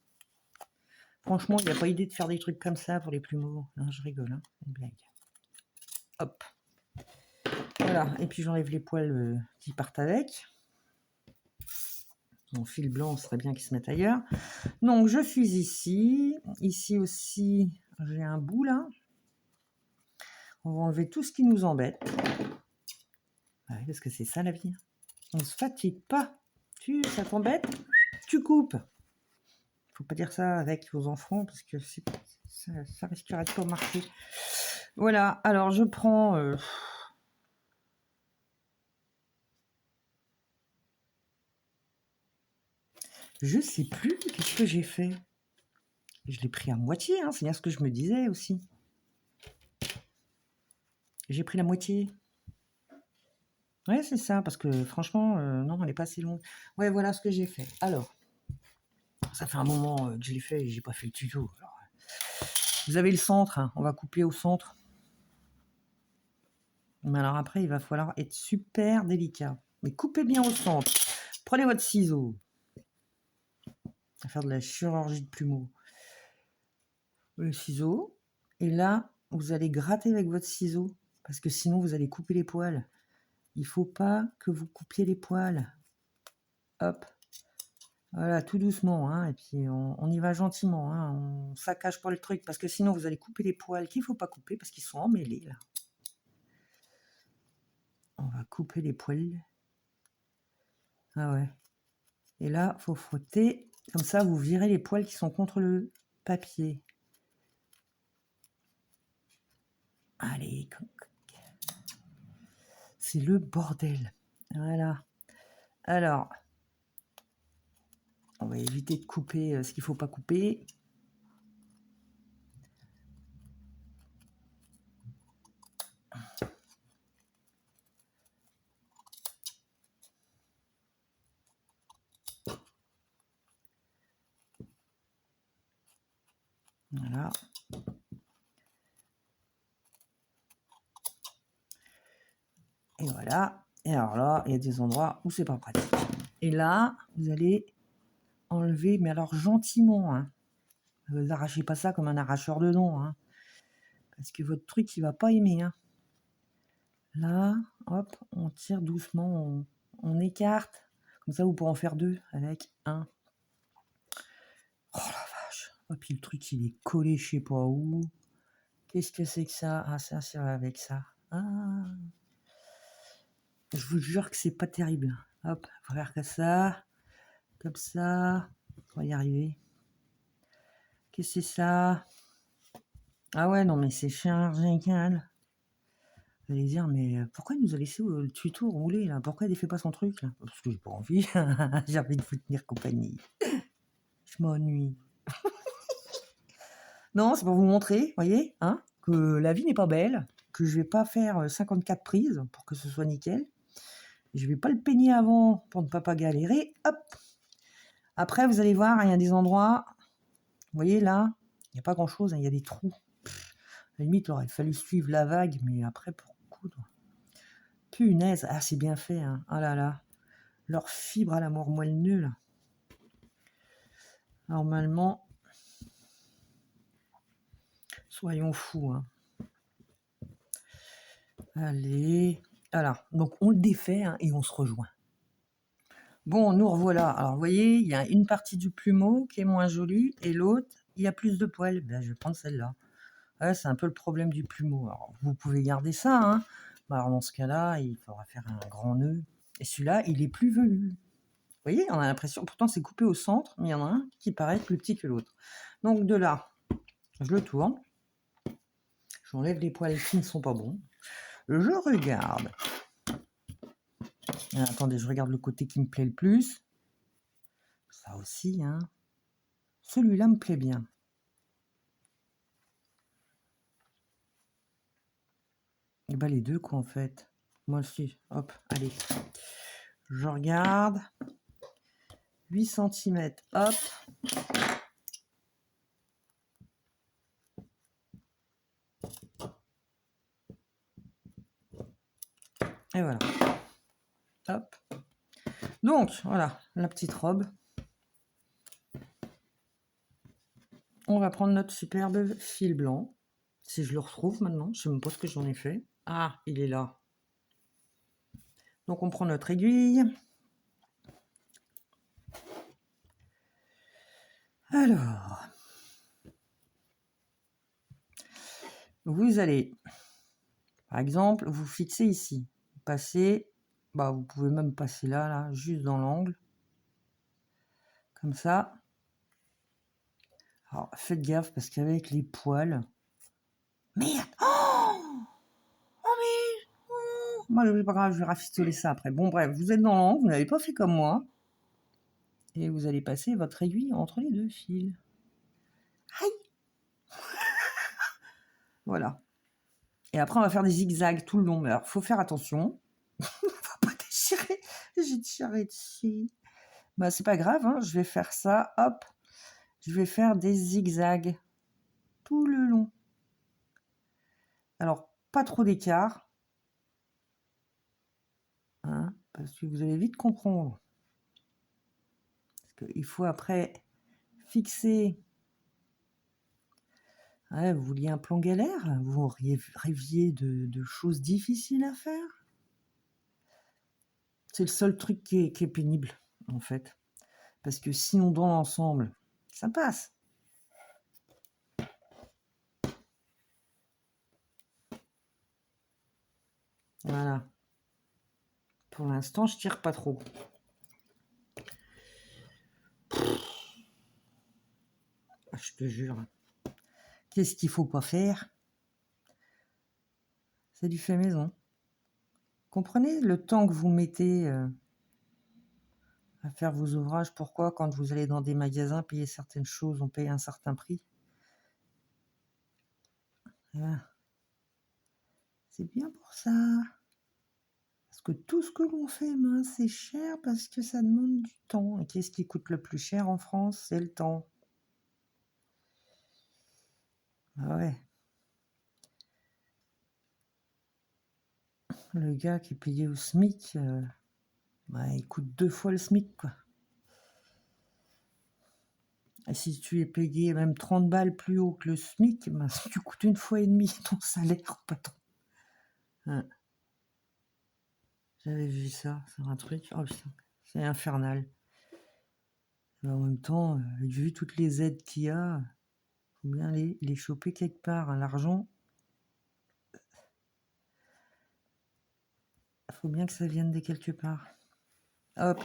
Franchement, il n'y a pas idée de faire des trucs comme ça pour les plumeaux. Non, je rigole, hein. Une blague. Hop. Voilà. Et puis j'enlève les poils qui partent avec. Mon fil blanc serait bien qu'il se mette ailleurs. Donc je suis ici. Ici aussi, j'ai un bout là. On va enlever tout ce qui nous embête. Ouais, parce que c'est ça la vie. On ne se fatigue pas. Ça t'embête, tu coupes. Faut pas dire ça avec vos enfants parce que ça risquerait de pas marcher. Voilà, alors je prends... je sais plus qu'est-ce que j'ai fait. Je l'ai pris à moitié, hein, c'est bien ce que je me disais aussi. J'ai pris la moitié. Ouais, c'est ça, parce que franchement, non, elle n'est pas assez longue. Ouais, voilà ce que j'ai fait. Alors, ça fait un moment que je l'ai fait et j'ai pas fait le tuto. Alors, vous avez le centre, hein, on va couper au centre. Mais alors après, il va falloir être super délicat. Mais coupez bien au centre. Prenez votre ciseau. On va faire de la chirurgie de plumeau. Le ciseau. Et là, vous allez gratter avec votre ciseau. Parce que sinon, vous allez couper les poils. Il ne faut pas que vous coupiez les poils. Hop. Voilà, tout doucement. Hein, et puis, on y va gentiment. Hein, on ne saccage pas le truc. Parce que sinon, vous allez couper les poils qu'il ne faut pas couper. Parce qu'ils sont emmêlés, là. On va couper les poils. Ah ouais. Et là, il faut frotter. Comme ça, vous virez les poils qui sont contre le papier. Allez, c'est le bordel. Voilà. Alors, on va éviter de couper ce qu'il ne faut pas couper. Voilà. Et voilà. Et alors là, il y a des endroits où c'est pas pratique. Et là, vous allez enlever, mais alors gentiment. Hein. Vous n'arrachez pas ça comme un arracheur de dents. Hein. Parce que votre truc, il va pas aimer. Hein. Là, hop, on tire doucement, on écarte. Comme ça, vous pourrez en faire deux avec un. Oh la vache. Et puis le truc, il est collé je sais pas où. Qu'est-ce que c'est que ça? Ah, ça, c'est avec ça. Ah. Je vous jure que c'est pas terrible. Hop, on va faire que ça. Comme ça. On va y arriver. Qu'est-ce que c'est ça? Ah ouais, non, mais c'est chirurgical. Vous allez dire, mais pourquoi il nous a laissé le tuto rouler là? Pourquoi il ne fait pas son truc là? Parce que j'ai pas envie. J'ai envie de vous tenir compagnie. Je m'ennuie. Non, c'est pour vous montrer, voyez, hein, que la vie n'est pas belle, que je vais pas faire 54 prises pour que ce soit nickel. Je vais pas le peigner avant pour ne pas galérer. Hop. Après, vous allez voir, il y a des endroits, vous voyez là, il n'y a pas grand-chose, hein, il y a des trous. À la limite, il aurait fallu suivre la vague, mais après, pour coudre. Punaise, ah, c'est bien fait, hein. Ah là là. Leur fibre à la mort moelle là. Normalement, soyons fous, hein. Allez. Voilà, donc on le défait hein, et on se rejoint. Bon, nous revoilà. Alors, vous voyez, il y a une partie du plumeau qui est moins jolie et l'autre, il y a plus de poils. Ben, je vais prendre celle-là. Ouais, c'est un peu le problème du plumeau. Alors, vous pouvez garder ça, hein. Alors, dans ce cas-là, il faudra faire un grand nœud. Et celui-là, il est plus velu. Vous voyez, on a l'impression, pourtant c'est coupé au centre, mais il y en a un qui paraît plus petit que l'autre. Donc de là, je le tourne. J'enlève les poils qui ne sont pas bons. Je regarde. Ah, attendez, je regarde le côté qui me plaît le plus. Ça aussi, hein. Celui-là me plaît bien. Et bah les deux quoi en fait. Moi aussi, hop, allez. Je regarde. 8 cm, hop. Et voilà. Hop. Donc, voilà, la petite robe. On va prendre notre superbe fil blanc. Si je le retrouve maintenant, je ne sais même pas ce que j'en ai fait. Ah, il est là. Donc on prend notre aiguille. Alors, vous allez, par exemple, vous fixez ici. Passez, bah vous pouvez même passer là, là, juste dans l'angle. Comme ça. Alors, faites gaffe parce qu'avec les poils... Merde! Oh mais... Moi, c'est pas grave, je vais rafistoler ça après. Bon, bref, vous êtes dans l'angle, vous n'avez pas fait comme moi. Et vous allez passer votre aiguille entre les deux fils. Aïe! Voilà. Et après, on va faire des zigzags tout le long. Mais alors, faut faire attention. Faut pas déchirer. J'ai tiré dessus. Bah, c'est pas grave, hein. Je vais faire ça. Hop. Je vais faire des zigzags tout le long. Alors, pas trop d'écart. Hein, parce que vous allez vite comprendre. Parce qu'il faut après fixer. Ouais, vous vouliez un plan galère? Vous rêviez de choses difficiles à faire? C'est le seul truc qui est pénible, en fait. Parce que sinon, dans l'ensemble, ça passe. Voilà. Pour l'instant, je tire pas trop. Ah, je te jure. Qu'est-ce qu'il faut pas faire? C'est du fait maison. Comprenez le temps que vous mettez à faire vos ouvrages. Pourquoi, quand vous allez dans des magasins payer certaines choses, on paye un certain prix? Voilà. C'est bien pour ça. Parce que tout ce que l'on fait, c'est cher parce que ça demande du temps. Et qu'est-ce qui coûte le plus cher en France? C'est le temps. Ah ouais. Le gars qui est payé au SMIC, il coûte 2 fois le SMIC, quoi. Et si tu es payé même 30 balles plus haut que le SMIC, tu coûtes 1 fois et demie ton salaire, patron. Hein. J'avais vu ça, c'est un truc, oh putain, c'est infernal. Mais en même temps, vu toutes les aides qu'il y a, faut bien les choper quelque part, hein. L'argent, faut bien que ça vienne de quelque part. Hop.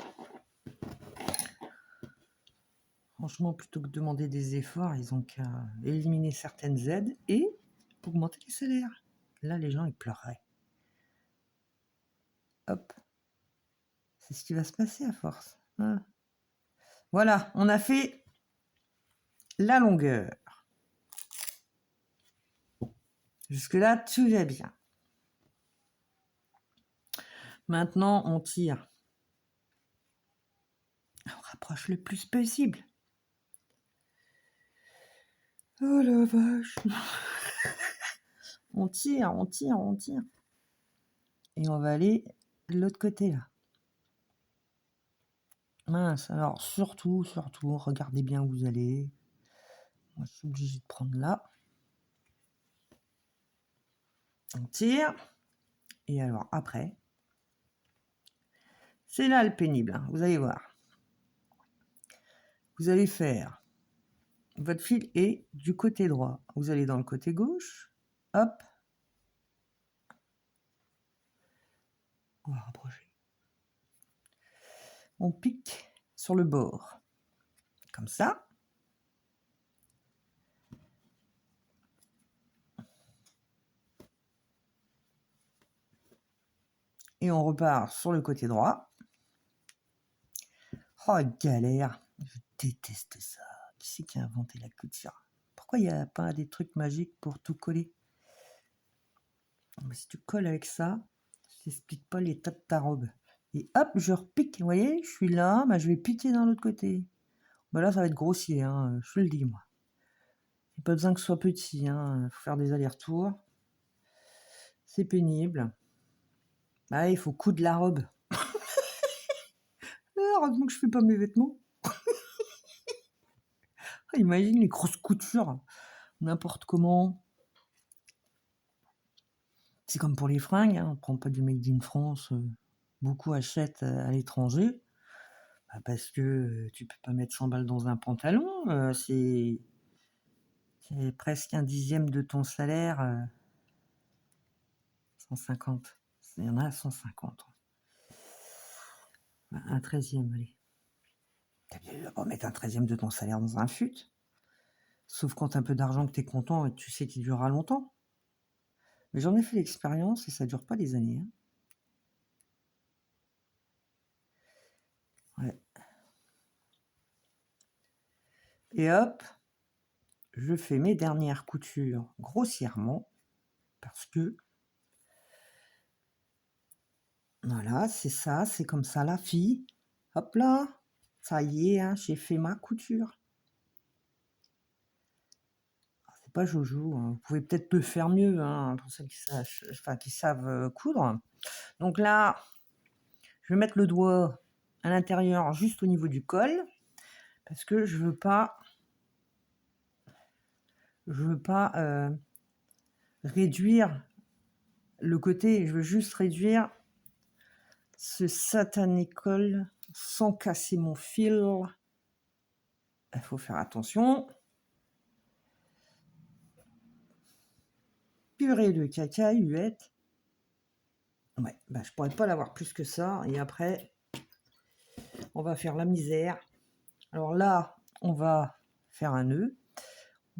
Franchement, plutôt que de demander des efforts, ils ont qu'à éliminer certaines aides et augmenter les salaires. Là, les gens, ils pleureraient. Hop. C'est ce qui va se passer à force. Voilà, on a fait la longueur. Jusque-là, tout va bien. Maintenant, on tire. On rapproche le plus possible. Oh la vache. On tire, on tire, on tire. Et on va aller de l'autre côté, là. Mince, alors surtout, regardez bien où vous allez. Moi, je suis obligée de prendre là. On tire. Et alors, après, c'est là le pénible, hein, vous allez voir. Vous allez faire... Votre fil est du côté droit. Vous allez dans le côté gauche. Hop. On va rapprocher. On pique sur le bord. Comme ça. Et on repart sur le côté droit. Oh, galère. Je déteste ça. Qui c'est qui a inventé la couture? Pourquoi il n'y a pas des trucs magiques pour tout coller? Mais si tu colles avec ça, je t'explique pas l'état de ta robe. Et hop, je repique. Vous voyez, je suis là, je vais piquer d'un autre côté. Là, ça va être grossier, hein, je le dis, moi. Il n'y a pas besoin que ce soit petit, hein. Faut faire des allers-retours. C'est pénible. Il faut coudre la robe. Heureusement que je fais pas mes vêtements. Imagine les grosses coutures, n'importe comment. C'est comme pour les fringues, hein. On ne prend pas du Made in France. Beaucoup achètent à l'étranger. Parce que tu peux pas mettre 100 balles dans un pantalon. C'est presque un dixième de ton salaire. 150. Il y en a à 150. Un 13e, allez. Tu vas pas mettre un 13e de ton salaire dans un fut. Sauf quand tu as un peu d'argent, que tu es content et que tu sais qu'il durera longtemps. Mais j'en ai fait l'expérience et ça dure pas des années. Hein. Ouais. Et hop, je fais mes dernières coutures grossièrement parce que voilà, c'est ça, c'est comme ça la fille. Hop là, ça y est, hein, j'ai fait ma couture. C'est pas Jojo, hein. Vous pouvez peut-être le faire mieux, hein, pour ceux qui savent coudre. Donc là, je vais mettre le doigt à l'intérieur, juste au niveau du col, parce que je veux pas réduire le côté, je veux juste réduire ce satané col sans casser mon fil. Il faut faire attention. Purée de cacahuètes. Ouais, je pourrais pas l'avoir plus que ça. Et après, on va faire la misère. Alors là, on va faire un nœud.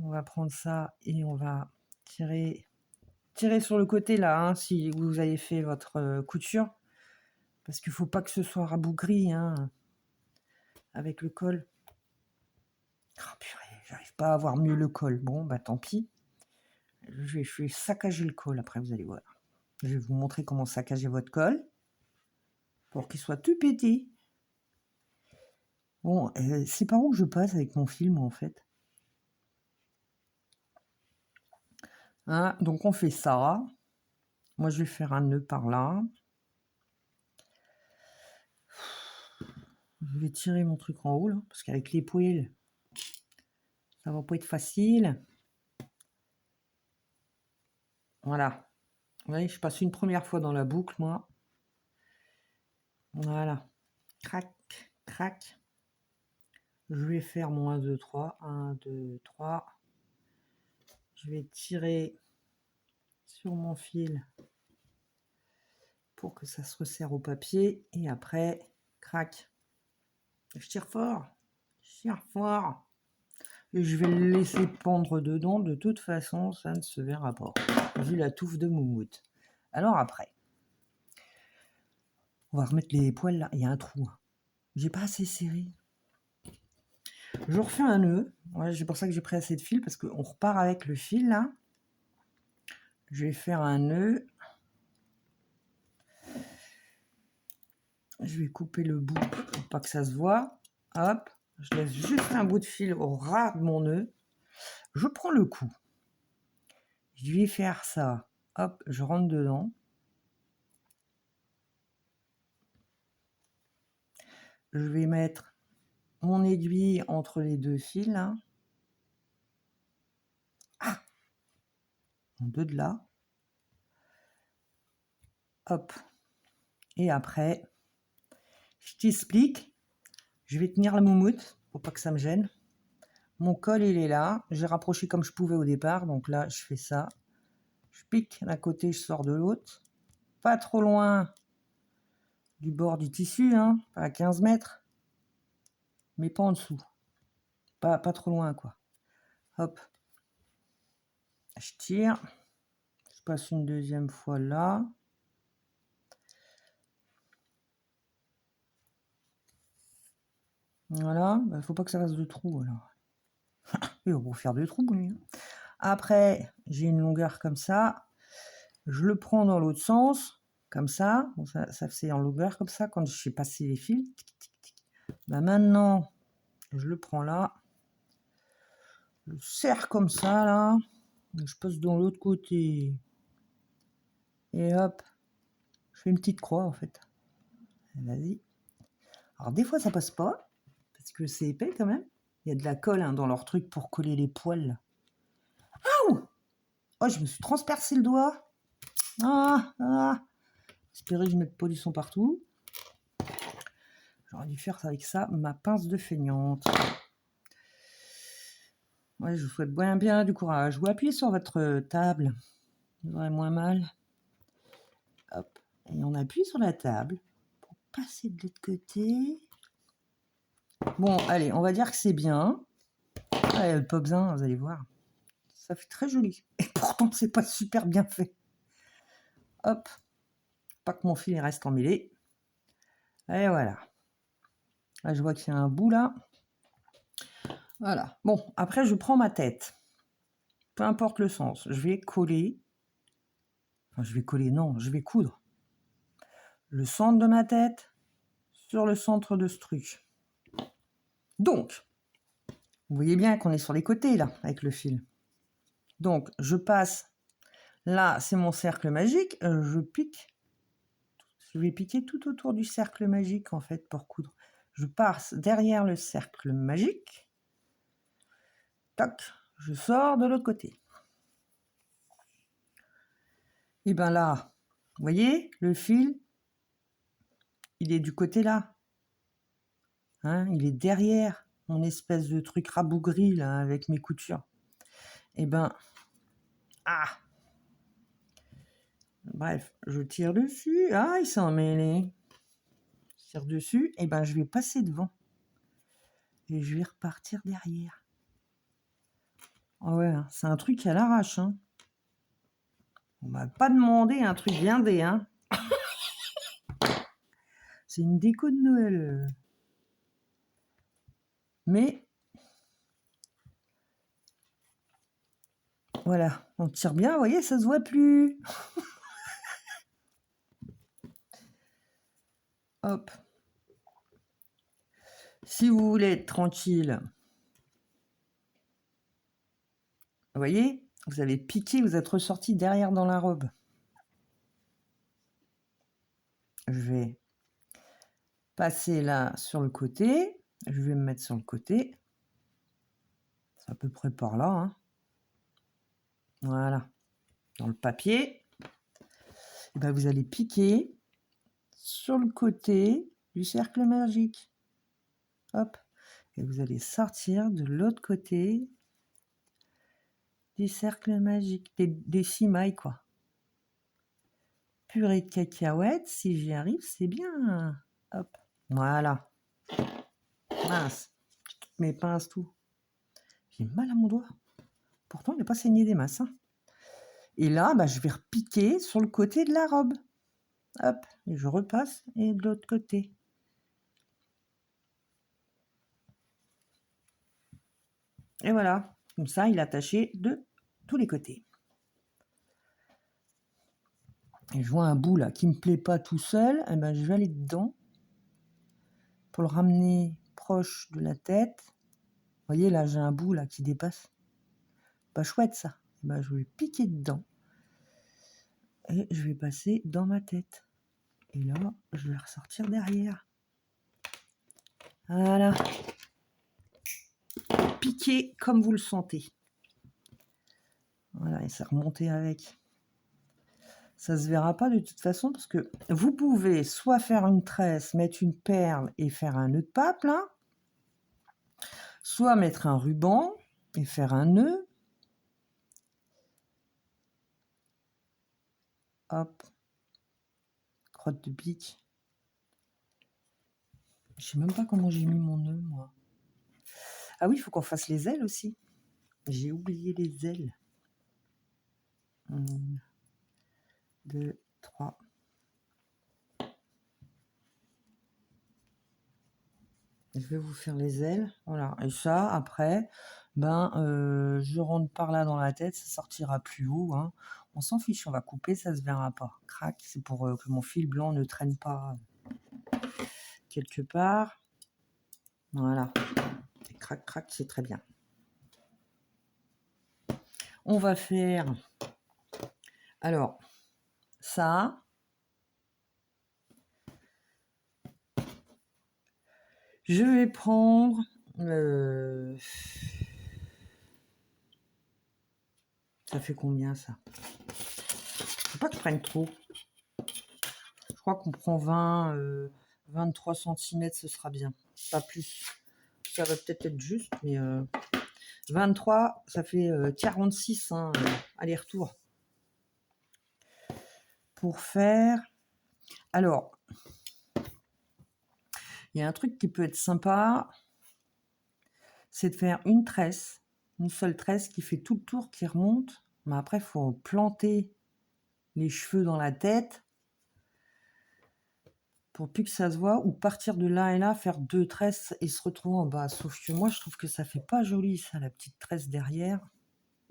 On va prendre ça et on va tirer sur le côté là, hein, si vous avez fait votre couture. Parce qu'il faut pas que ce soit rabougri, hein, avec le col. Oh purée, j'arrive pas à avoir mieux le col. Bon, tant pis. Je vais saccager le col après, vous allez voir. Je vais vous montrer comment saccager votre col pour qu'il soit tout petit. Bon, c'est par où je passe avec mon film en fait. Hein, donc on fait ça. Moi je vais faire un nœud par là. Je vais tirer mon truc en haut là, parce qu'avec les poils, ça va pas être facile. Voilà. Vous voyez, je passe une première fois dans la boucle, moi. Voilà. Crac, crac. Je vais faire mon 1, 2, 3. 1, 2, 3. Je vais tirer sur mon fil pour que ça se resserre au papier. Et après, crac. Je tire fort. Je tire fort. Et je vais le laisser pendre dedans. De toute façon, ça ne se verra pas. Vu la touffe de moumoute. Alors après, on va remettre les poils là. Il y a un trou. J'ai pas assez serré. Je refais un nœud. Ouais, c'est pour ça que j'ai pris assez de fil, parce qu'on repart avec le fil, là. Je vais faire un nœud. Je vais couper le bout pour pas que ça se voit. Hop, je laisse juste un bout de fil au ras de mon nœud. Je prends le coup. Je vais faire ça. Hop, je rentre dedans. Je vais mettre mon aiguille entre les deux fils, là. Ah, en deux de là. Hop. Et après, je t'explique. Je vais tenir la moumoute pour pas que ça me gêne. Mon col, il est là. J'ai rapproché comme je pouvais au départ. Donc là, je fais ça. Je pique d'un côté, je sors de l'autre. Pas trop loin du bord du tissu, hein, pas à 15 mètres. Mais pas en dessous. Pas trop loin, quoi. Hop. Je tire. Je passe une deuxième fois là. Voilà. Il faut pas que ça fasse de trous, alors. Il va pour faire des trous, lui. Après, j'ai une longueur comme ça. Je le prends dans l'autre sens, comme ça. Bon, ça fait en longueur comme ça quand je suis passé les fils. Bah maintenant, je le prends là. Je le serre comme ça, là. Je passe dans l'autre côté. Et hop. Je fais une petite croix, en fait. Vas-y. Alors, des fois, ça passe pas. Parce que c'est épais, quand même. Il y a de la colle dans leur truc pour coller les poils. Ouh! Oh, je me suis transpercé le doigt. J'espérais que je mette pas du son partout. J'aurais dû faire ça avec ça, ma pince de feignante. Ouais, je vous souhaite bien du courage. Vous appuyez sur votre table, vous aurez moins mal. Hop, et on appuie sur la table pour passer de l'autre côté. Bon, allez, on va dire que c'est bien. Allez, le pas besoin, vous allez voir. Ça fait très joli. Et pourtant, c'est pas super bien fait. Hop, pas que mon fil reste emmêlé. Et voilà. Là, je vois qu'il y a un bout là. Voilà. Bon, après, je prends ma tête. Peu importe le sens. Je vais coller. Enfin, je vais coller, non, je vais coudre le centre de ma tête sur le centre de ce truc. Donc, vous voyez bien qu'on est sur les côtés, là, avec le fil. Donc, je passe. Là, c'est mon cercle magique. Je pique. Je vais piquer tout autour du cercle magique, en fait, pour coudre. Je passe derrière le cercle magique. Toc, je sors de l'autre côté. Et bien là, vous voyez, le fil, il est du côté là. Hein, il est derrière mon espèce de truc rabougri, là, avec mes coutures. Et ben, bref, je tire dessus. Ah, il s'est emmêlé. Je tire dessus, et ben, je vais passer devant. Et je vais repartir derrière. Ah ouais, c'est un truc à l'arrache, hein. On m'a pas demandé un truc blindé, hein. C'est une déco de Noël. Mais, voilà, on tire bien, vous voyez, ça se voit plus. Hop. Si vous voulez être tranquille, vous voyez, vous avez piqué, vous êtes ressorti derrière dans la robe. Je vais passer là sur le côté. Je vais me mettre sur le côté. C'est à peu près par là, hein. Voilà. Dans le papier. Et ben vous allez piquer sur le côté du cercle magique. Hop. Et vous allez sortir de l'autre côté du cercle magique. Des 6 mailles, quoi. Purée de cacahuètes, si j'y arrive, c'est bien. Hop. Voilà. Mince. Toutes mes pinces, tout. J'ai mal à mon doigt. Pourtant, il n'a pas saigné des masses, hein. Et là, bah, je vais repiquer sur le côté de la robe. Hop, et je repasse, et de l'autre côté. Et voilà, comme ça, il est attaché de tous les côtés. Et je vois un bout là qui me plaît pas tout seul, et ben je vais aller dedans pour le ramener proche de la tête. Vous voyez là, j'ai un bout là qui dépasse. Pas chouette ça. Et ben je vais piquer dedans et je vais passer dans ma tête. Et là, je vais ressortir derrière. Voilà. Piquer comme vous le sentez. Voilà, et ça remonter avec. Ça se verra pas de toute façon parce que vous pouvez soit faire une tresse, mettre une perle et faire un nœud de pape là, soit mettre un ruban et faire un nœud. Hop, crotte de pique. Je sais même pas comment j'ai mis mon nœud moi. Ah oui, il faut qu'on fasse les ailes aussi. J'ai oublié les ailes. 1, 2, 3. Je vais vous faire les ailes. Voilà. Et ça, après, je rentre par là dans la tête, ça sortira plus haut. Hein. On s'en fiche, on va couper, ça se verra pas. Crac, c'est pour que mon fil blanc ne traîne pas quelque part. Voilà. Et crac, crac, c'est très bien. On va faire... Alors, ça... Je vais prendre... Ça fait combien, ça? Faut pas que je prenne trop. Je crois qu'on prend 23 cm, ce sera bien. Pas plus. Ça va peut-être être juste, mais 23, ça fait 46 hein, aller-retour. Pour faire... Alors, il y a un truc qui peut être sympa, c'est de faire une tresse, une seule tresse qui fait tout le tour, qui remonte. Mais après, il faut planter les cheveux dans la tête pour plus que ça se voit, ou partir de là et là, faire 2 tresses et se retrouver en bas. Sauf que moi, je trouve que ça fait pas joli, ça, la petite tresse derrière.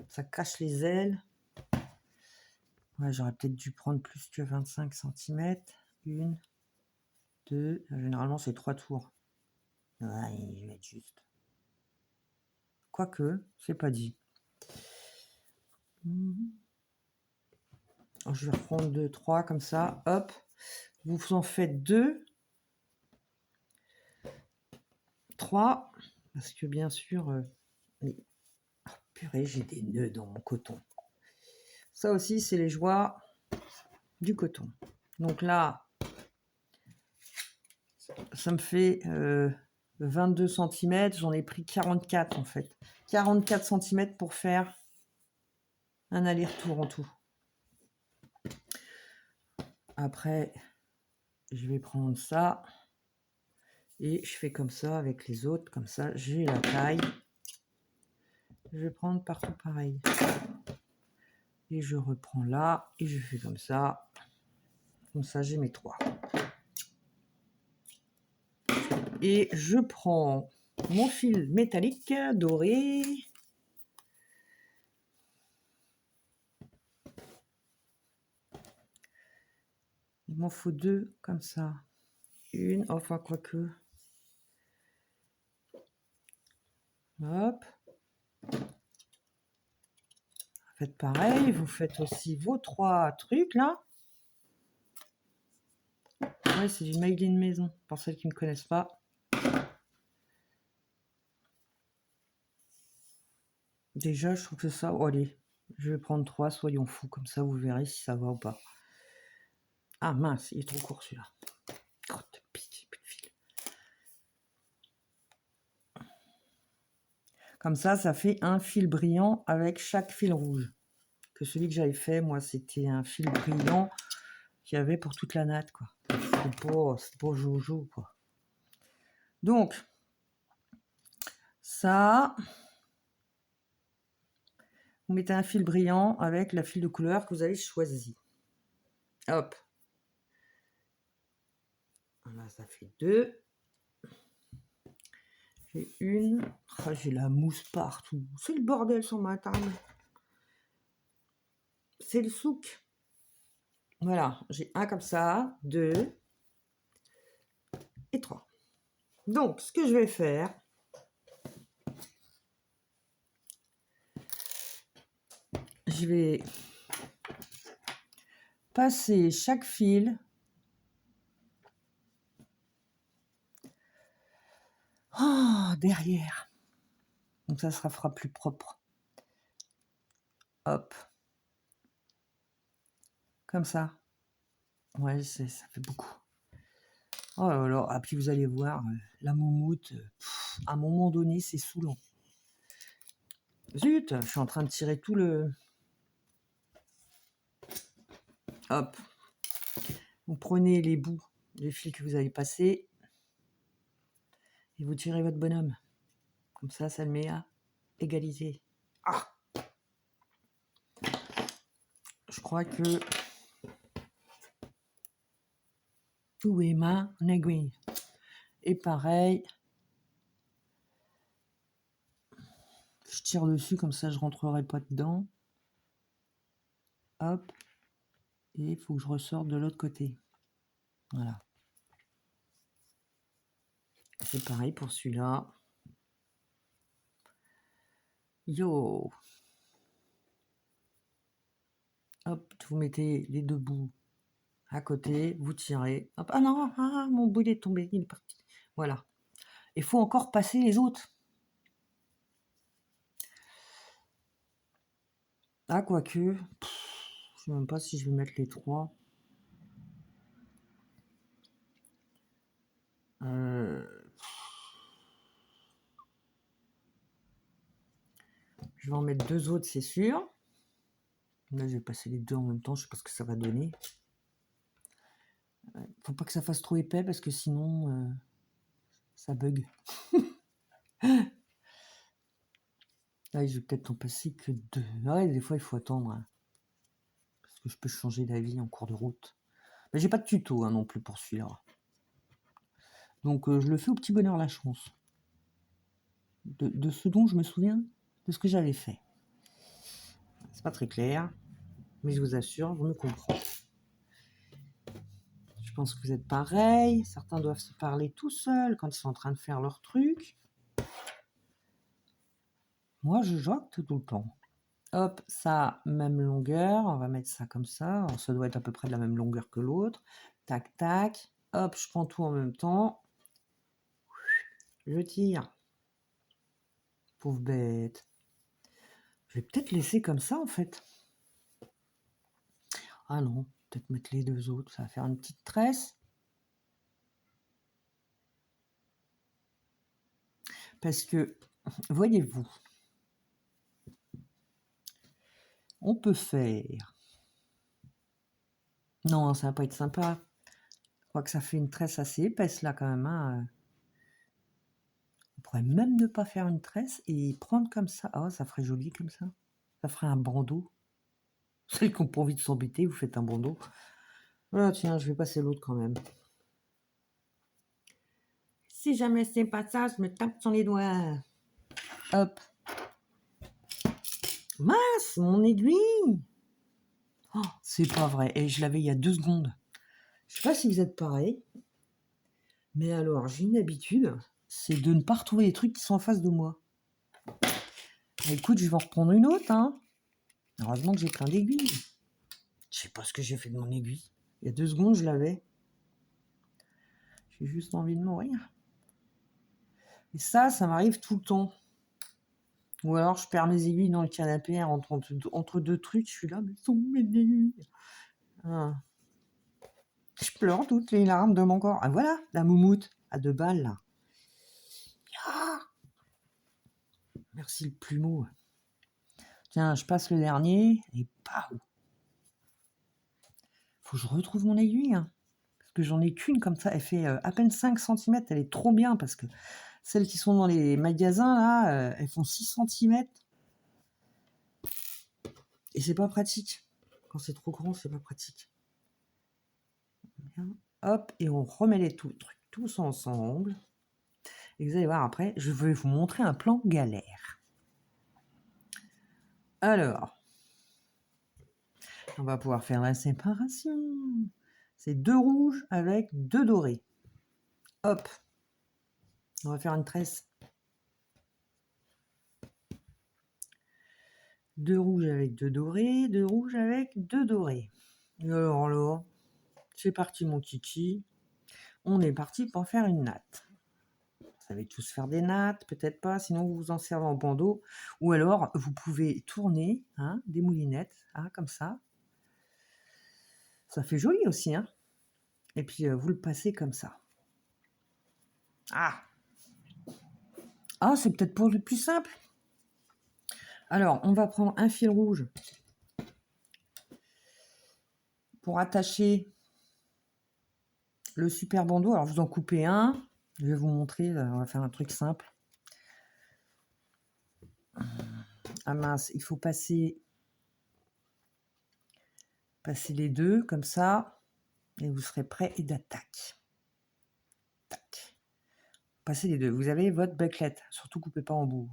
Ça cache les ailes. Ouais, j'aurais peut-être dû prendre plus que 25 cm. 1, 2, généralement c'est 3 tours. Ouais, je vais être juste. Quoique, c'est pas dit. Alors, je vais reprendre 2, 3 comme ça. Hop. Vous en faites 2. 3. Parce que bien sûr... oh, purée, j'ai des nœuds dans mon coton. Ça aussi, c'est les joies du coton. Donc là, ça me fait 22 cm. J'en ai pris 44 en fait. 44 cm pour faire un aller-retour en tout. Après, je vais prendre ça. Et je fais comme ça avec les autres. Comme ça, j'ai la taille. Je vais prendre partout pareil. Et je reprends là. Et je fais comme ça. Comme ça, j'ai mes 3. Et je prends mon fil métallique doré. Il m'en faut 2 comme ça. Une, enfin quoique. Hop. Faites pareil, vous faites aussi vos 3 trucs là. Ouais, c'est du made in maison, pour celles qui ne me connaissent pas. Déjà, je trouve que ça... Oh, allez, je vais prendre 3, soyons fous, comme ça vous verrez si ça va ou pas. Ah mince, il est trop court celui-là. Oh, de pique, plus de fil. Comme ça fait un fil brillant avec chaque fil rouge. Que celui que j'avais fait, moi, c'était un fil brillant qu'il y avait pour toute la natte, quoi. C'est pas jojo, quoi. Donc, ça... Vous mettez un fil brillant avec la fil de couleur que vous avez choisi. Hop. Là, ça fait 2. J'ai 1, Ah, j'ai la mousse partout. C'est le bordel sur ma table. C'est le souk. Voilà, j'ai un comme ça, 2 et 3. Donc, ce que je vais faire, je vais passer chaque fil derrière. Donc ça fera plus propre. Hop. Comme ça. Ouais, ça fait beaucoup. Oh là là. Ah, puis vous allez voir, la moumoute, à un moment donné, c'est saoulant. Zut, je suis en train de tirer tout le... Hop. Vous prenez les bouts des fils que vous avez passés et vous tirez votre bonhomme. Comme ça le met à égaliser. Ah, je crois que... Où est ma aiguille? Et pareil, je tire dessus, comme ça je rentrerai pas dedans. Hop. Et il faut que je ressorte de l'autre côté. Voilà. C'est pareil pour celui-là. Yo. Hop, vous mettez les deux bouts à côté, vous tirez. Hop. Ah non, mon bout il est tombé, il est parti. Voilà. Il faut encore passer les autres. Ah, quoique, je sais même pas si je vais mettre les 3. Je vais en mettre 2 autres, c'est sûr. Là, je vais passer les 2 en même temps, je sais pas ce que ça va donner. Faut pas que ça fasse trop épais parce que sinon, ça bug. Là, je vais peut-être en passer que 2. Ouais, des fois, il faut attendre. Hein, parce que je peux changer d'avis en cours de route. Mais j'ai pas de tuto non plus pour celui-là. Donc, je le fais au petit bonheur la chance. De ce dont je me souviens, de ce que j'avais fait. C'est pas très clair, mais je vous assure, je me comprends. Je pense que vous êtes pareil. Certains doivent se parler tout seuls quand ils sont en train de faire leur truc. Moi, je joque tout le temps. Hop, ça, même longueur. On va mettre ça comme ça. Alors, ça doit être à peu près de la même longueur que l'autre. Tac, tac. Hop, je prends tout en même temps. Je tire. Pauvre bête. Je vais peut-être laisser comme ça, en fait. Ah non, peut-être mettre les 2 autres. Ça va faire une petite tresse. Parce que, voyez-vous, on peut faire... Non, ça va pas être sympa. Je crois que ça fait une tresse assez épaisse, là, quand même. Hein. On pourrait même ne pas faire une tresse et prendre comme ça. Oh, ça ferait joli comme ça. Ça ferait un bandeau. Celles qui n'ont pas envie de s'embêter, vous faites un bandeau. Voilà, tiens, je vais passer l'autre quand même. Si jamais c'est pas ça, je me tape sur les doigts. Hop. Mince, mon aiguille. Oh, c'est pas vrai. Et je l'avais il y a 2 secondes. Je sais pas si vous êtes pareil. Mais alors, j'ai une habitude, c'est de ne pas retrouver les trucs qui sont en face de moi. Écoute, je vais en reprendre une autre. Hein. Heureusement que j'ai plein d'aiguilles. Je sais pas ce que j'ai fait de mon aiguille. Il y a 2 secondes, je l'avais. J'ai juste envie de mourir. Et ça m'arrive tout le temps. Ou alors, je perds mes aiguilles dans le canapé entre 2 trucs. Je suis là, mais sont mes aiguilles. Ah. Je pleure toutes les larmes de mon corps. Ah voilà, la moumoute à 2 balles, là. Ah. Merci le plumeau. Tiens, je passe le dernier et paf. Faut que je retrouve mon aiguille. Hein. Parce que j'en ai qu'une comme ça. Elle fait à peine 5 cm. Elle est trop bien parce que celles qui sont dans les magasins, là, elles font 6 cm. Et c'est pas pratique. Quand c'est trop grand, c'est pas pratique. Bien. Hop, et on remet les trucs tous ensemble. Et vous allez voir après, je vais vous montrer un plan galère. Alors, on va pouvoir faire la séparation. C'est 2 rouges avec 2 dorés. Hop, on va faire une tresse. 2 rouges avec 2 dorés, 2 rouges avec 2 dorés. Et alors là, c'est parti mon kiki. On est parti pour faire une natte. Vous savez tous faire des nattes, peut-être pas, sinon vous vous en servez en bandeau. Ou alors, vous pouvez tourner des moulinettes, comme ça. Ça fait joli aussi, hein. Et puis, vous le passez comme ça. Ah, c'est peut-être pour le plus simple. Alors, on va prendre un fil rouge pour attacher le super bandeau. Alors, vous en coupez un. Je vais vous montrer, on va faire un truc simple. Ah mince, il faut passer les deux comme ça. Et vous serez prêt et d'attaque. Tac. Passez les deux. Vous avez votre bâclette. Surtout, coupez pas en bout.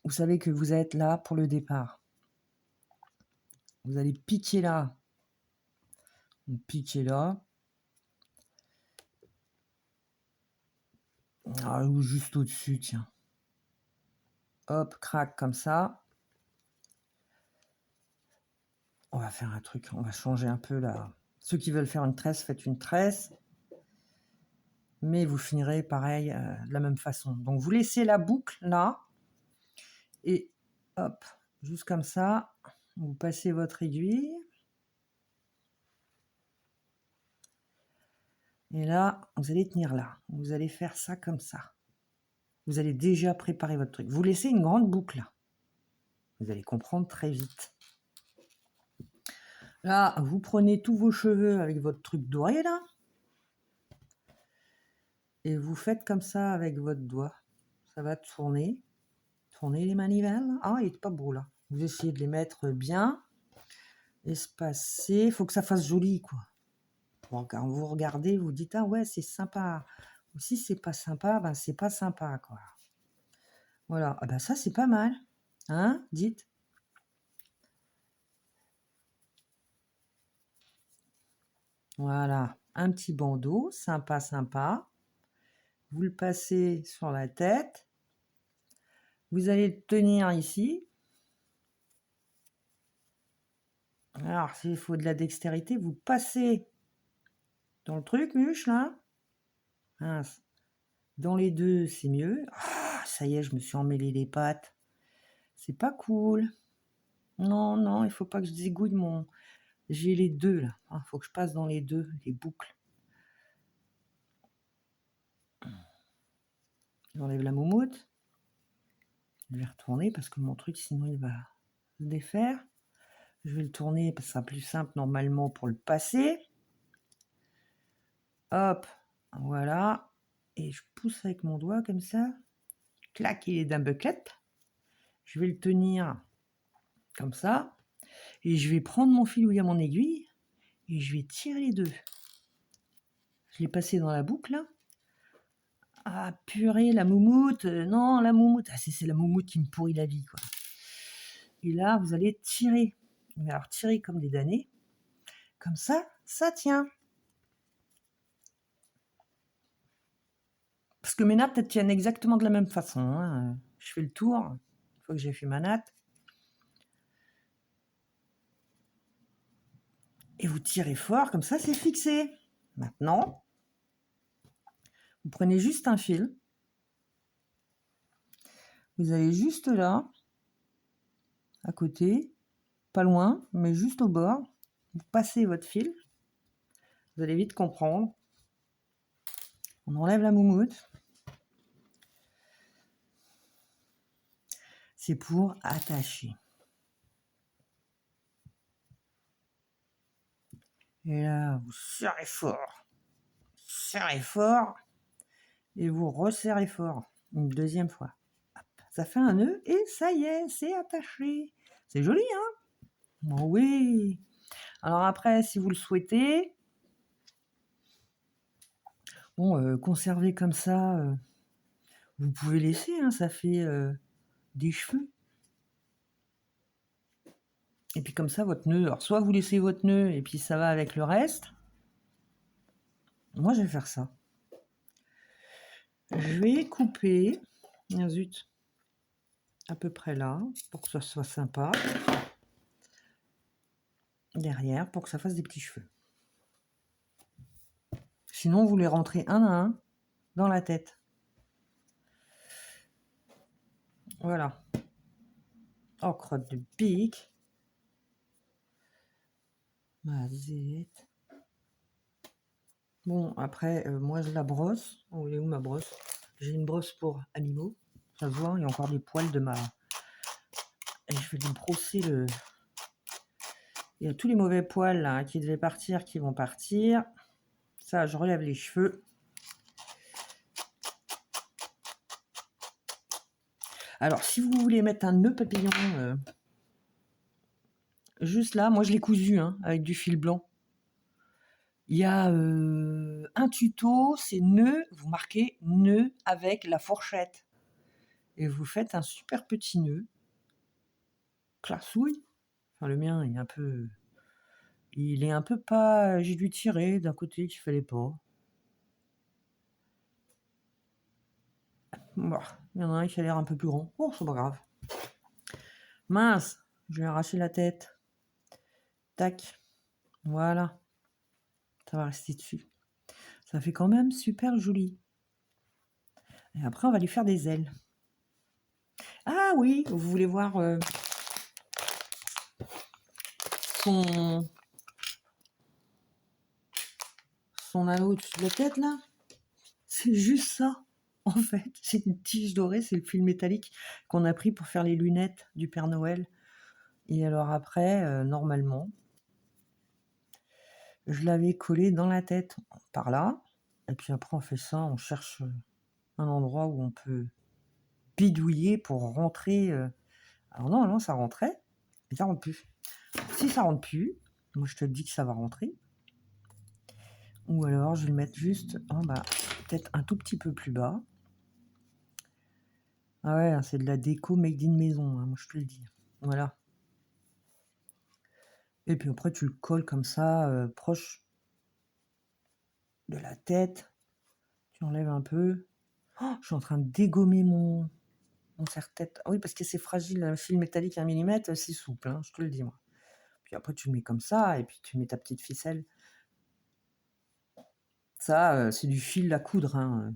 Vous savez que vous êtes là pour le départ. Vous allez piquer là. Piquer là. Ou juste au-dessus, tiens. Hop, crac, comme ça. On va faire un truc, on va changer un peu là. Ceux qui veulent faire une tresse, faites une tresse. Mais vous finirez pareil, de la même façon. Donc vous laissez la boucle là. Et hop, juste comme ça. Vous passez votre aiguille. Et là, vous allez tenir là. Vous allez faire ça comme ça. Vous allez déjà préparer votre truc. Vous laissez une grande boucle là. Vous allez comprendre très vite. Là, vous prenez tous vos cheveux avec votre truc doré là. Et vous faites comme ça avec votre doigt. Ça va tourner. Tournez les manivelles. Ah, il n'est pas beau là. Vous essayez de les mettre bien. Espacés. Il faut que ça fasse joli, quoi. Bon, quand vous regardez, vous dites, ah ouais, c'est sympa. Ou si c'est pas sympa, ben c'est pas sympa, quoi. Voilà. Ah ben ça, c'est pas mal. Hein, dites. Voilà. Un petit bandeau. Sympa, sympa. Vous le passez sur la tête. Vous allez le tenir ici. Alors, s'il faut de la dextérité, vous passez dans le truc, muche, là. Mince. Dans les deux, c'est mieux. Ah, ça y est, je me suis emmêlé les pattes. C'est pas cool. Non, non, il faut pas que je dégouille mon... J'ai les deux, là. Il faut que je passe dans les deux, les boucles. J'enlève la moumoute. Je vais retourner parce que mon truc, sinon, il va se défaire. Je vais le tourner parce que ça sera plus simple, normalement, pour le passer. Hop, voilà. Et je pousse avec mon doigt, comme ça. Clac, il est d'un bucket. Je vais le tenir comme ça. Et je vais prendre mon fil où il y a mon aiguille. Et je vais tirer les deux. Je l'ai passé dans la boucle, là. Ah, purée, la moumoute. Non, la moumoute. Ah, c'est la moumoute qui me pourrit la vie, quoi. Et là, vous allez tirer. Mais alors, tirer comme des damnés. Comme ça tient. Parce que mes nattes, elles tiennent exactement de la même façon. Hein. Je fais le tour. Une fois que j'ai fait ma natte. Et vous tirez fort, comme ça, c'est fixé. Maintenant, vous prenez juste un fil. Vous allez juste là, à côté, pas loin, mais juste au bord. Vous passez votre fil. Vous allez vite comprendre. On enlève la moumoute. C'est pour attacher. Et là, vous serrez fort, et vous resserrez fort, une deuxième fois. Hop, ça fait un nœud, et ça y est, c'est attaché. C'est joli, hein? Oh oui. Alors après, si vous le souhaitez, Bon, conserver comme ça, vous pouvez laisser, hein, ça fait des cheveux. Et puis comme ça, votre nœud, alors soit vous laissez votre nœud et puis ça va avec le reste. Moi, je vais faire ça. Je vais couper, ah zut, à peu près là, pour que ça soit sympa. Derrière, pour que ça fasse des petits cheveux. Sinon, vous les rentrez un à un dans la tête. Voilà. Oh, crotte de pique. Mazette. Bon, après, moi, je la brosse. Oh, elle est où ma brosse? J'ai une brosse pour animaux. Ça se voit, il y a encore des poils de ma... Et je vais lui brosser le... Il y a tous les mauvais poils là, qui devaient partir, qui vont partir. Ça, je relève les cheveux. Alors, si vous voulez mettre un nœud papillon, juste là, moi je l'ai cousu hein, avec du fil blanc. Il y a un tuto, c'est nœud, vous marquez nœud avec la fourchette. Et vous faites un super petit nœud. Classouille. Enfin, le mien, il est un peu... Il est un peu pas... J'ai dû tirer d'un côté qu'il fallait pas. Bon, il y en a un qui a l'air un peu plus grand. Oh, c'est pas grave. Mince, je vais arracher la tête. Tac. Voilà. Ça va rester dessus. Ça fait quand même super joli. Et après, on va lui faire des ailes. Ah oui, vous voulez voir son anneau au-dessus de la tête, là? C'est juste ça, en fait. C'est une tige dorée, c'est le fil métallique qu'on a pris pour faire les lunettes du Père Noël. Et alors après, normalement, je l'avais collé dans la tête, par là. Et puis après, on fait ça, on cherche un endroit où on peut bidouiller pour rentrer. Alors non, ça rentrait, mais ça rentre plus. Si ça rentre plus, moi je te dis que ça va rentrer. Ou alors je vais le mettre juste en bas, peut-être un tout petit peu plus bas. Ah ouais, c'est de la déco made in maison, hein, moi je te le dis. Voilà. Et puis après tu le colles comme ça, proche de la tête. Tu enlèves un peu. Oh, je suis en train de dégommer mon serre-tête. Ah oui, parce que c'est fragile, un fil métallique 1 mm, c'est souple, hein, je te le dis moi. Puis après tu le mets comme ça, et puis tu mets ta petite ficelle. Ça, c'est du fil à coudre, hein.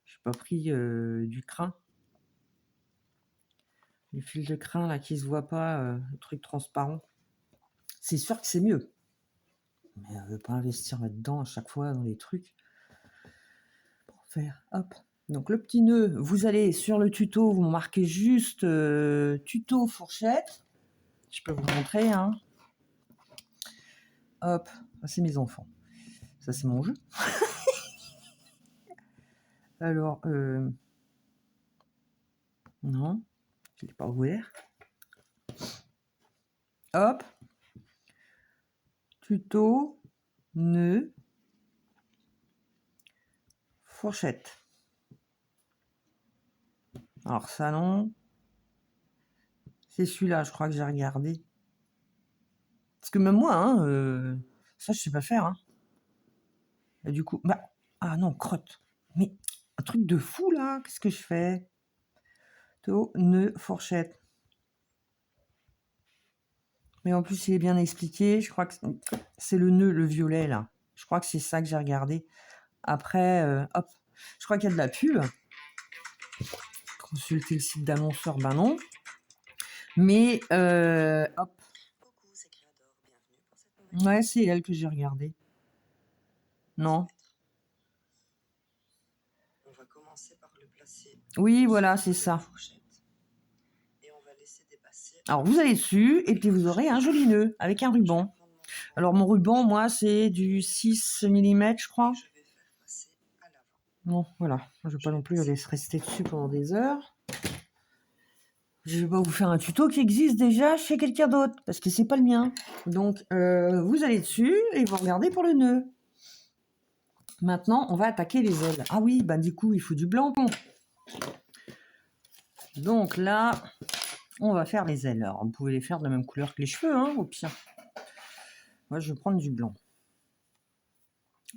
J'ai pas pris du crin. Du fil de crin là qui se voit pas, le truc transparent. C'est sûr que c'est mieux. Mais on veut pas investir là-dedans à chaque fois dans les trucs. Pour faire, hop. Donc le petit nœud, vous allez sur le tuto, vous marquez juste tuto fourchette. Je peux vous montrer, hein. Hop, ça c'est mes enfants. Ça c'est mon jeu. Alors, non, je l'ai pas ouvert. Hop, tuto, nœud, fourchette. Alors ça non, c'est celui-là, je crois que j'ai regardé. Parce que même moi, hein, ça je sais pas faire. Hein. Et du coup, bah, ah non, crotte. Mais un truc de fou là, qu'est-ce que je fais? Tuto, nœud, fourchette. Mais en plus, il est bien expliqué. Je crois que c'est le nœud, le violet, là. Je crois que c'est ça que j'ai regardé. Après, hop. Je crois qu'il y a de la pub. Consulter le site d'annonceur, ben non. Mais, hop. Ouais, c'est elle que j'ai regardé. Non. On va commencer par le placer. Oui, voilà, c'est ça. Alors, vous allez dessus, et puis vous aurez un joli nœud avec un ruban. Alors, mon ruban, moi, c'est du 6 mm, je crois. Bon, voilà. Je ne vais pas non plus aller se rester dessus pendant des heures. Je ne vais pas vous faire un tuto qui existe déjà chez quelqu'un d'autre, parce que c'est pas le mien. Donc, vous allez dessus, et vous regardez pour le nœud. Maintenant, on va attaquer les ailes. Ah oui, bah du coup, il faut du blanc. Donc là, on va faire les ailes. Alors, vous pouvez les faire de la même couleur que les cheveux, hein, au pire. Moi, je vais prendre du blanc.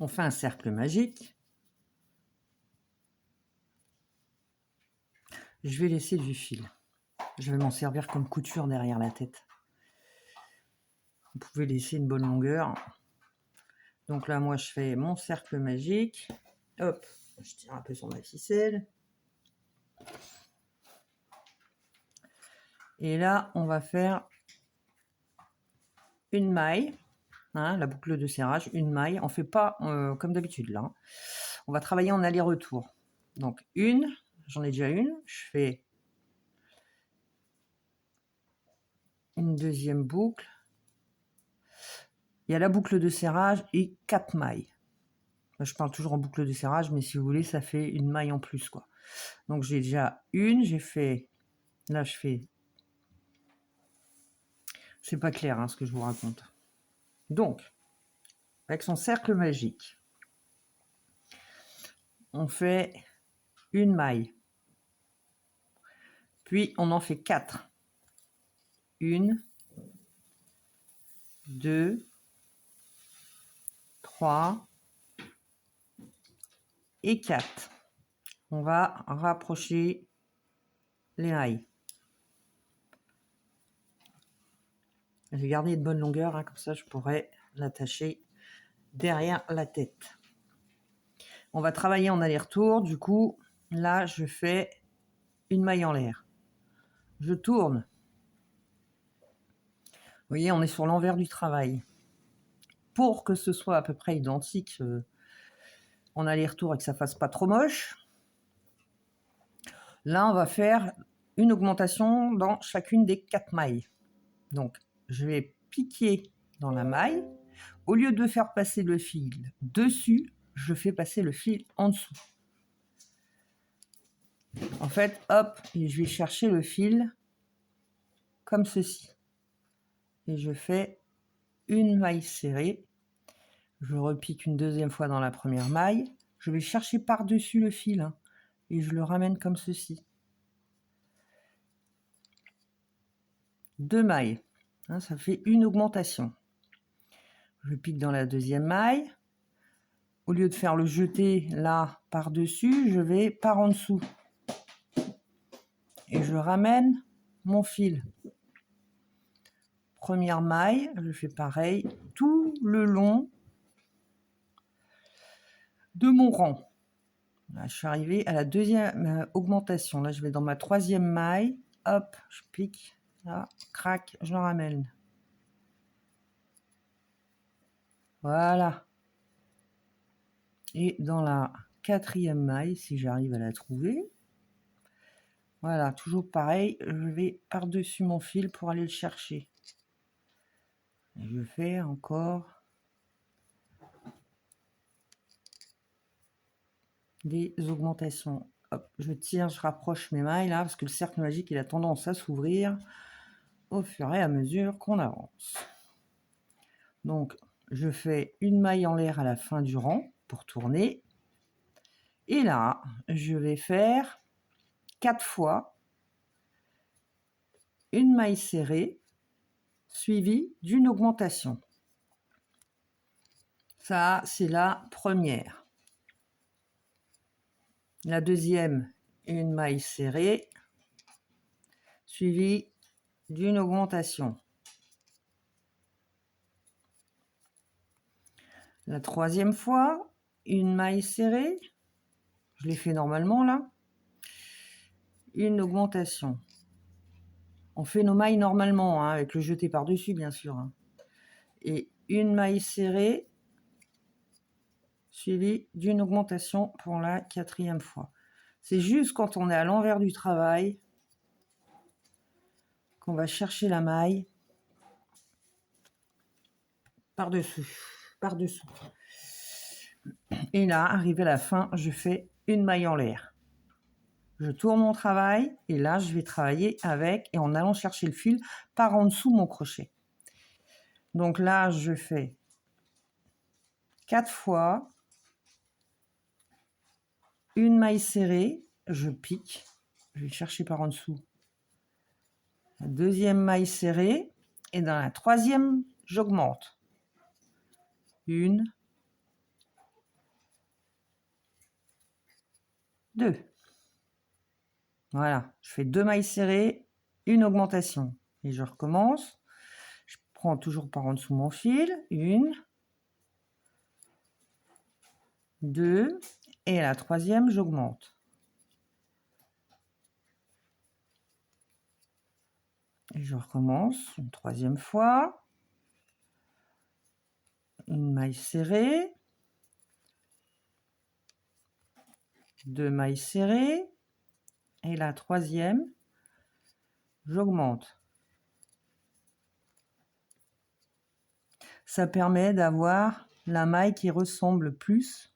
On fait un cercle magique. Je vais laisser du fil. Je vais m'en servir comme couture derrière la tête. Vous pouvez laisser une bonne longueur. Donc là, moi, je fais mon cercle magique. Hop, je tire un peu sur ma ficelle. Et là, on va faire une maille. Hein, la boucle de serrage, une maille. On ne fait pas comme d'habitude là. On va travailler en aller-retour. Donc une, j'en ai déjà une. Je fais une deuxième boucle. Il y a la boucle de serrage et 4 mailles. Je parle toujours en boucle de serrage, mais si vous voulez, ça fait une maille en plus, quoi. Donc j'ai déjà une, j'ai fait... Là, je fais... C'est pas clair, hein, ce que je vous raconte. Donc, avec son cercle magique, on fait une maille. Puis, on en fait 4. 1, 2, 3 et 4. On va rapprocher les mailles. Je vais garder une bonne longueur, hein, comme ça je pourrais l'attacher derrière la tête. On va travailler en aller-retour. Du coup, là, je fais une maille en l'air. Je tourne. Vous voyez, on est sur l'envers du travail. Pour que ce soit à peu près identique en aller-retour et que ça fasse pas trop moche, là, on va faire une augmentation dans chacune des 4 mailles. Donc, je vais piquer dans la maille. Au lieu de faire passer le fil dessus, je fais passer le fil en dessous. En fait, hop, et je vais chercher le fil comme ceci. Et je fais une maille serrée. Je repique une deuxième fois dans la première maille. Je vais chercher par-dessus le fil, hein, et je le ramène comme ceci. 2 mailles, hein, ça fait une augmentation. Je pique dans la deuxième maille. Au lieu de faire le jeté là par-dessus, je vais par en dessous. Et je ramène mon fil. Première maille, je fais pareil tout le long de mon rang. Là, je suis arrivée à la deuxième augmentation. Là, je vais dans ma troisième maille. Hop, je pique. Là, crac, je le ramène. Voilà. Et dans la quatrième maille, si j'arrive à la trouver, voilà, toujours pareil, je vais par-dessus mon fil pour aller le chercher. Et je fais encore des augmentations. Hop, je tire, je rapproche mes mailles là, parce que le cercle magique, il a tendance à s'ouvrir au fur et à mesure qu'on avance. Donc, je fais une maille en l'air à la fin du rang pour tourner. Et là, je vais faire 4 fois une maille serrée suivie d'une augmentation. Ça, c'est la première. La deuxième, une maille serrée suivie d'une augmentation. La troisième fois, une maille serrée. Je l'ai fait normalement là. Une augmentation. On fait nos mailles normalement, hein, avec le jeté par-dessus, bien sûr. Hein. Et une maille serrée suivie d'une augmentation pour la quatrième fois. C'est juste quand on est à l'envers du travail qu'on va chercher la maille par-dessus. Et là, arrivé à la fin, je fais une maille en l'air. Je tourne mon travail et là, je vais travailler avec et en allant chercher le fil par en dessous mon crochet. Donc là, je fais 4 fois une maille serrée, je pique, je vais chercher par en dessous. La deuxième maille serrée, et dans la troisième, j'augmente. Une, deux. Voilà, je fais 2 mailles serrées, une augmentation. Et je recommence. Je prends toujours par en dessous mon fil. Une, deux, et la troisième, j'augmente. Et je recommence une troisième fois. Une maille serrée. 2 mailles serrées. Et la troisième, j'augmente. Ça permet d'avoir la maille qui ressemble plus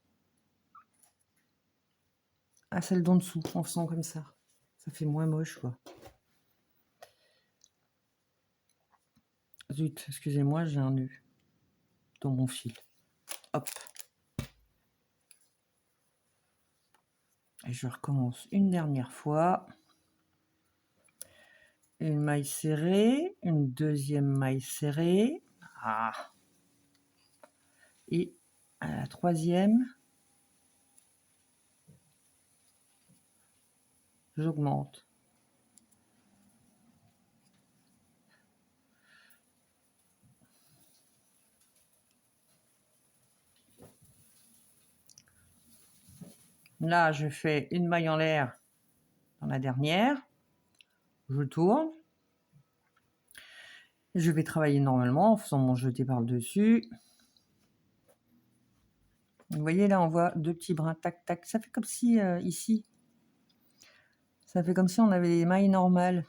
à celle d'en dessous, en faisant comme ça. Ça fait moins moche, quoi. Zut, excusez-moi, j'ai un nœud dans mon fil. Hop. Et je recommence une dernière fois. Une maille serrée, une deuxième maille serrée. Ah. Et à la troisième, j'augmente. Là, je fais une maille en l'air dans la dernière. Je tourne. Je vais travailler normalement en faisant mon jeté par le dessus. Vous voyez, là, on voit 2 petits brins, tac, tac. Ça fait comme si, ici, ça fait comme si on avait des mailles normales.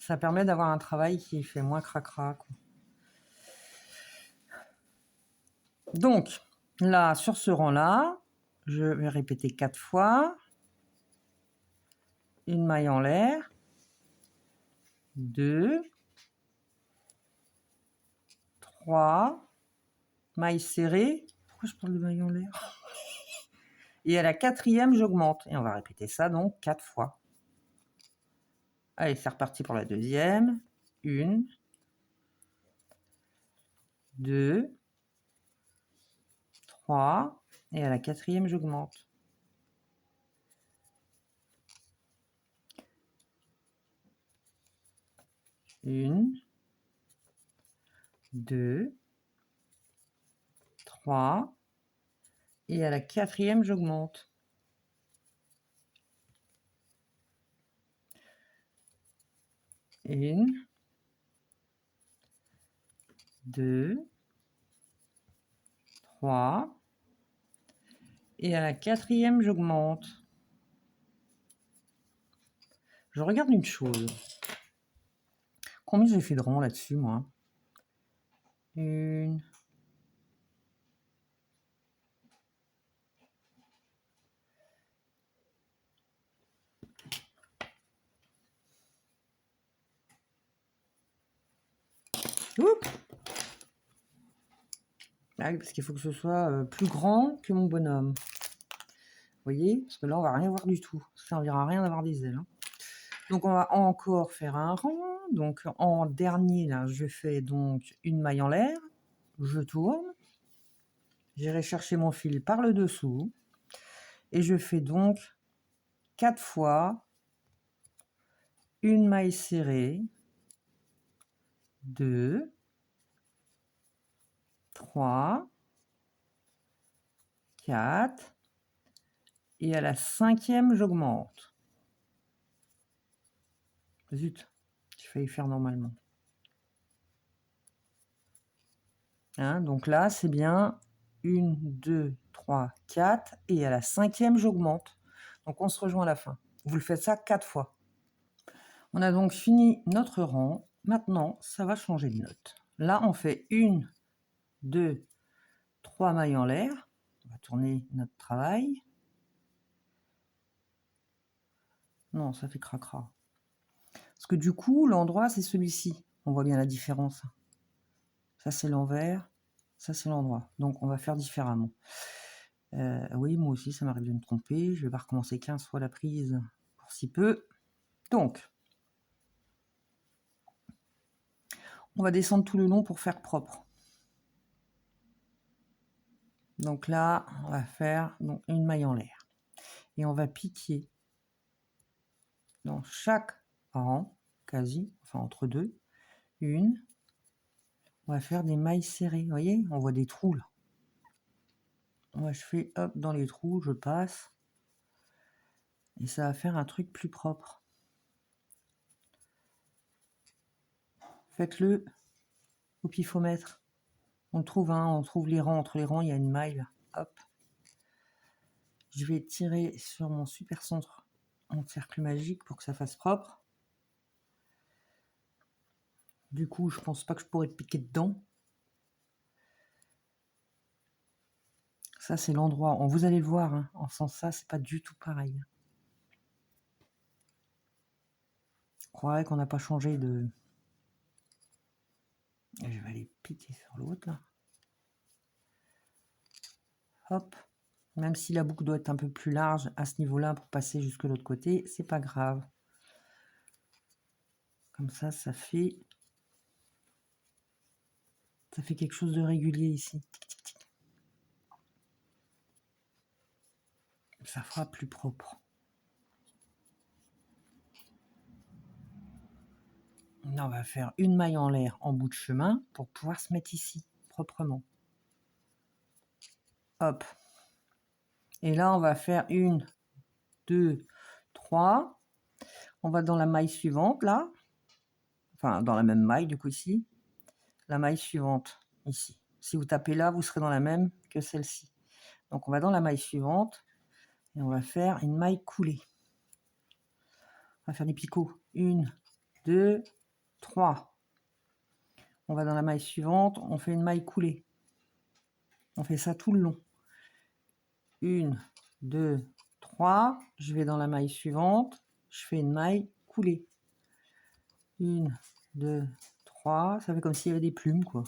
Ça permet d'avoir un travail qui fait moins cracra, quoi. Donc, là, sur ce rang-là, je vais répéter 4 fois. Une maille en l'air. 2. 3. Maille serrée. Pourquoi je parle de maille en l'air? Et à la quatrième, j'augmente. Et on va répéter ça donc 4 fois. Allez, c'est reparti pour la deuxième. 1. 2. 3. Et à la quatrième, j'augmente. 1. 2. 3. Et à la quatrième, j'augmente. 1. 2. 3. Et à la quatrième, j'augmente. Je regarde une chose. Combien j'ai fait de ronds là-dessus, moi? 1. Oups. Ah oui, parce qu'il faut que ce soit plus grand que mon bonhomme. Vous voyez? Parce que là, on va rien voir du tout. Ça ne servira à rien d'avoir des ailes. Hein. Donc, on va encore faire un rang. Donc, en dernier, là, je fais donc une maille en l'air. Je tourne. J'irai chercher mon fil par le dessous. Et je fais donc 4 fois une maille serrée. 2. 3. 4. Et à la cinquième, j'augmente. Zut, j'ai failli faire normalement. Hein, donc là, c'est bien 1, 2, 3, 4. Et à la cinquième, j'augmente. Donc on se rejoint à la fin. Vous le faites ça 4 fois. On a donc fini notre rang. Maintenant, ça va changer de note. Là, on fait 1, 2, 3 mailles en l'air. On va tourner notre travail. Non, ça fait cracra. Parce que du coup, l'endroit, c'est celui-ci. On voit bien la différence. Ça, c'est l'envers. Ça, c'est l'endroit. Donc, on va faire différemment. Oui, moi aussi, ça m'arrive de me tromper. Je vais pas recommencer 15 fois la prise pour si peu. Donc, on va descendre tout le long pour faire propre. Donc là, on va faire donc, une maille en l'air. Et on va piquer dans chaque rang, quasi, enfin entre deux, une. On va faire des mailles serrées. Vous voyez, on voit des trous là. Moi, je fais hop dans les trous, je passe. Et ça va faire un truc plus propre. Faites-le au pifomètre. On trouve les rangs. Entre les rangs, il y a une maille. Hop. Je vais tirer sur mon super centre, mon cercle magique pour que ça fasse propre. Du coup, je pense pas que je pourrais piquer dedans. Ça, c'est l'endroit. Vous allez le voir, hein, en faisant ça, c'est pas du tout pareil. Je croirais qu'on n'a pas changé de... Je vais aller piquer sur l'autre, là. Hop. Même si la boucle doit être un peu plus large à ce niveau-là pour passer jusque l'autre côté, c'est pas grave. Comme ça, ça fait quelque chose de régulier ici. Ça fera plus propre. Là, on va faire une maille en l'air en bout de chemin pour pouvoir se mettre ici, proprement. Hop. Et là, on va faire 1, 2, 3. On va dans la maille suivante, là. Enfin, dans la même maille, du coup, ici. La maille suivante, ici. Si vous tapez là, vous serez dans la même que celle-ci. Donc, on va dans la maille suivante. Et on va faire une maille coulée. On va faire des picots. 1, 2, 3. On va dans la maille suivante. On fait une maille coulée. On fait ça tout le long. 1, 2, 3. Je vais dans la maille suivante. Je fais une maille coulée. 1, 2, 3. Ça fait comme s'il y avait des plumes, quoi.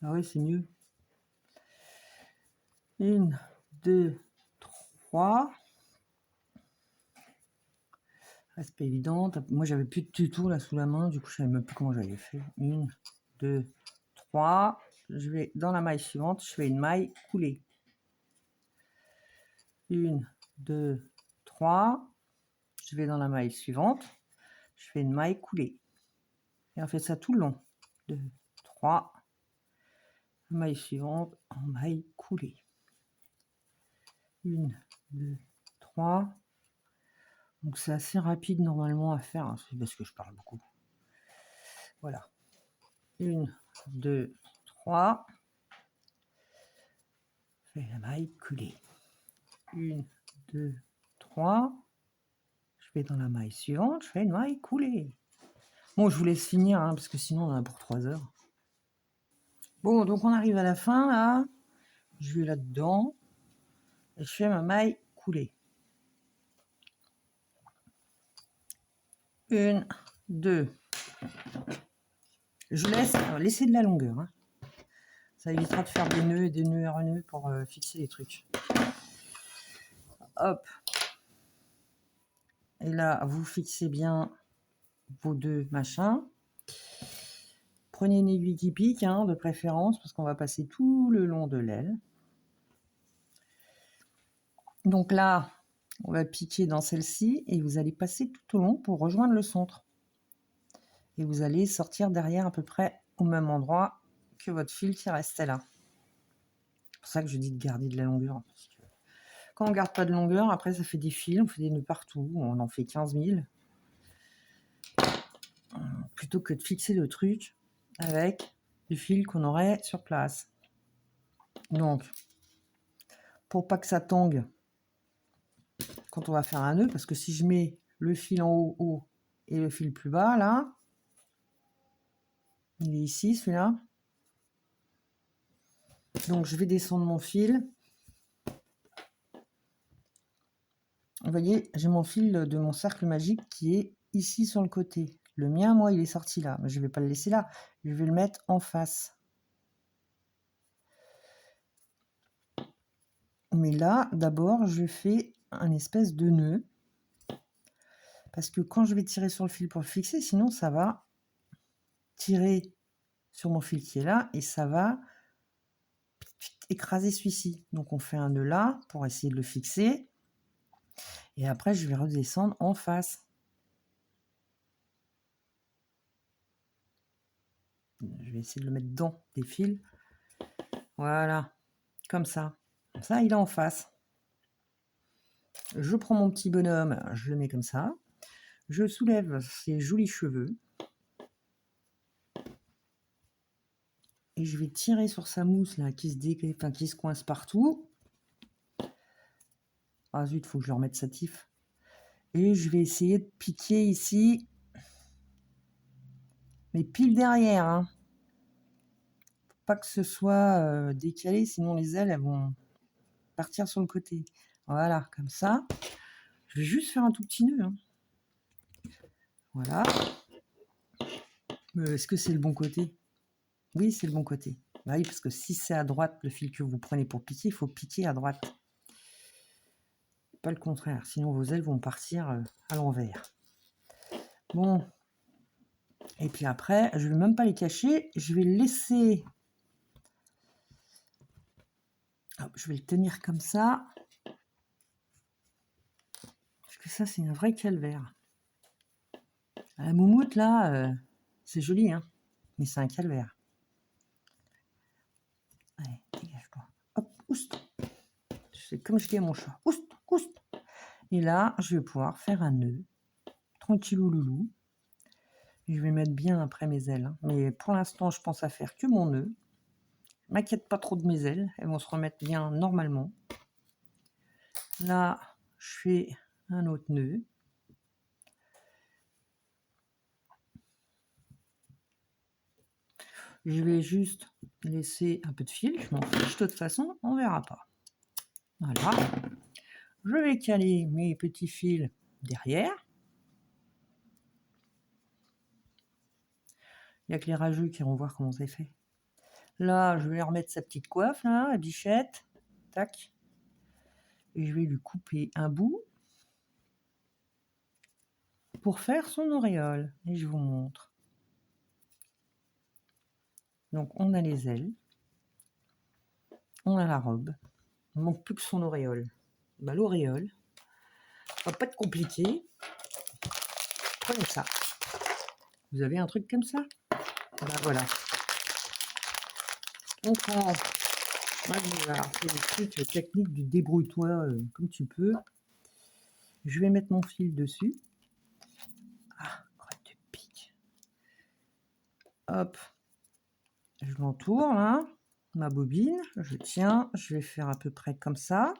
Ah ouais, c'est mieux. 1, 2, 3. Ah, c'est pas évident. Moi, j'avais plus de tuto là sous la main. Du coup, je savais même plus comment j'avais fait. 1, 2, 3. Je vais dans la maille suivante. Je fais une maille coulée. 1, 2, 3. Je vais dans la maille suivante. Je fais une maille coulée. Et on fait ça tout le long. 2, 3. Maille suivante en maille coulée. 1, 2, 3. Donc c'est assez rapide normalement à faire, hein, c'est parce que je parle beaucoup. Voilà. 1, 2, 3. Je fais la maille coulée. 1, 2, 3. Je vais dans la maille suivante, je fais une maille coulée. Bon, je vous laisse finir, hein, parce que sinon on en a pour 3 heures. Bon, donc on arrive à la fin, là. Je vais là-dedans. Et je fais ma maille coulée. 1, 2. Je laisse laisser de la longueur. Hein. Ça évitera de faire des nœuds et des nœuds à nœuds pour fixer les trucs. Hop. Et là, vous fixez bien vos deux machins. Prenez une aiguille qui pique, hein, de préférence, parce qu'on va passer tout le long de l'aile. Donc là, on va piquer dans celle-ci et vous allez passer tout au long pour rejoindre le centre. Et vous allez sortir derrière à peu près au même endroit que votre fil qui restait là. C'est pour ça que je dis de garder de la longueur. Parce que quand on ne garde pas de longueur, après ça fait des fils, on fait des nœuds partout, on en fait 15 000. Plutôt que de fixer le truc avec du fil qu'on aurait sur place. Donc, pour pas que ça tangue quand on va faire un nœud, parce que si je mets le fil en haut et le fil plus bas, là, il est ici, celui-là. Donc, je vais descendre mon fil. Vous voyez, j'ai mon fil de mon cercle magique qui est ici sur le côté. Le mien, moi, il est sorti là. Mais je ne vais pas le laisser là. Je vais le mettre en face. Mais là, d'abord, je fais un espèce de nœud. Parce que quand je vais tirer sur le fil pour le fixer, sinon ça va tirer sur mon fil qui est là et ça va écraser celui-ci. Donc on fait un nœud là pour essayer de le fixer. Et après, je vais redescendre en face. Je vais essayer de le mettre dans des fils. Voilà, comme ça. Ça, il est en face. Je prends mon petit bonhomme, je le mets comme ça. Je soulève ses jolis cheveux. Et je vais tirer sur sa mousse là qui se coince partout. Ah zut, faut que je lui remette sa tiffe. Et je vais essayer de piquer ici. Mais pile derrière. Hein. Faut pas que ce soit décalé, sinon les ailes elles vont partir sur le côté. Voilà, comme ça. Je vais juste faire un tout petit nœud. Hein. Voilà. Est-ce que c'est le bon côté? Oui, c'est le bon côté. Bah oui, parce que si c'est à droite, le fil que vous prenez pour piquer, il faut piquer à droite. Pas le contraire, sinon vos ailes vont partir à l'envers. Bon. Et puis après, je ne vais même pas les cacher, je vais le laisser. Hop, je vais le tenir comme ça. Parce que ça, c'est un vrai calvaire. La moumoute, là, c'est joli, hein, mais c'est un calvaire. Allez, dégage-toi. Hop, oust. C'est comme je dis à mon chat. Oust, oust. Et là, je vais pouvoir faire un nœud. Tranquillou loulou. Je vais mettre bien après mes ailes. Hein. Mais pour l'instant, je pense à faire que mon nœud. Je m'inquiète pas trop de mes ailes. Elles vont se remettre bien normalement. Là, je fais un autre nœud. Je vais juste laisser un peu de fil. Je m'en fiche de toute façon, on verra pas. Voilà. Je vais caler mes petits fils derrière. Il n'y a que les rageux qui vont voir comment c'est fait. Là, je vais remettre sa petite coiffe, là, la bichette. Tac. Et je vais lui couper un bout pour faire son auréole. Et je vous montre. Donc, on a les ailes. On a la robe. Il ne manque plus que son auréole. Bah, l'auréole, ça va pas être compliqué. Prenez ça. Vous avez un truc comme ça? Bah, voilà. On prend... Alors, c'est le truc technique du débrouille-toi comme tu peux. Je vais mettre mon fil dessus. Ah, crotte de pique. Hop. Je l'entoure là. Ma bobine. Je tiens. Je vais faire à peu près comme ça.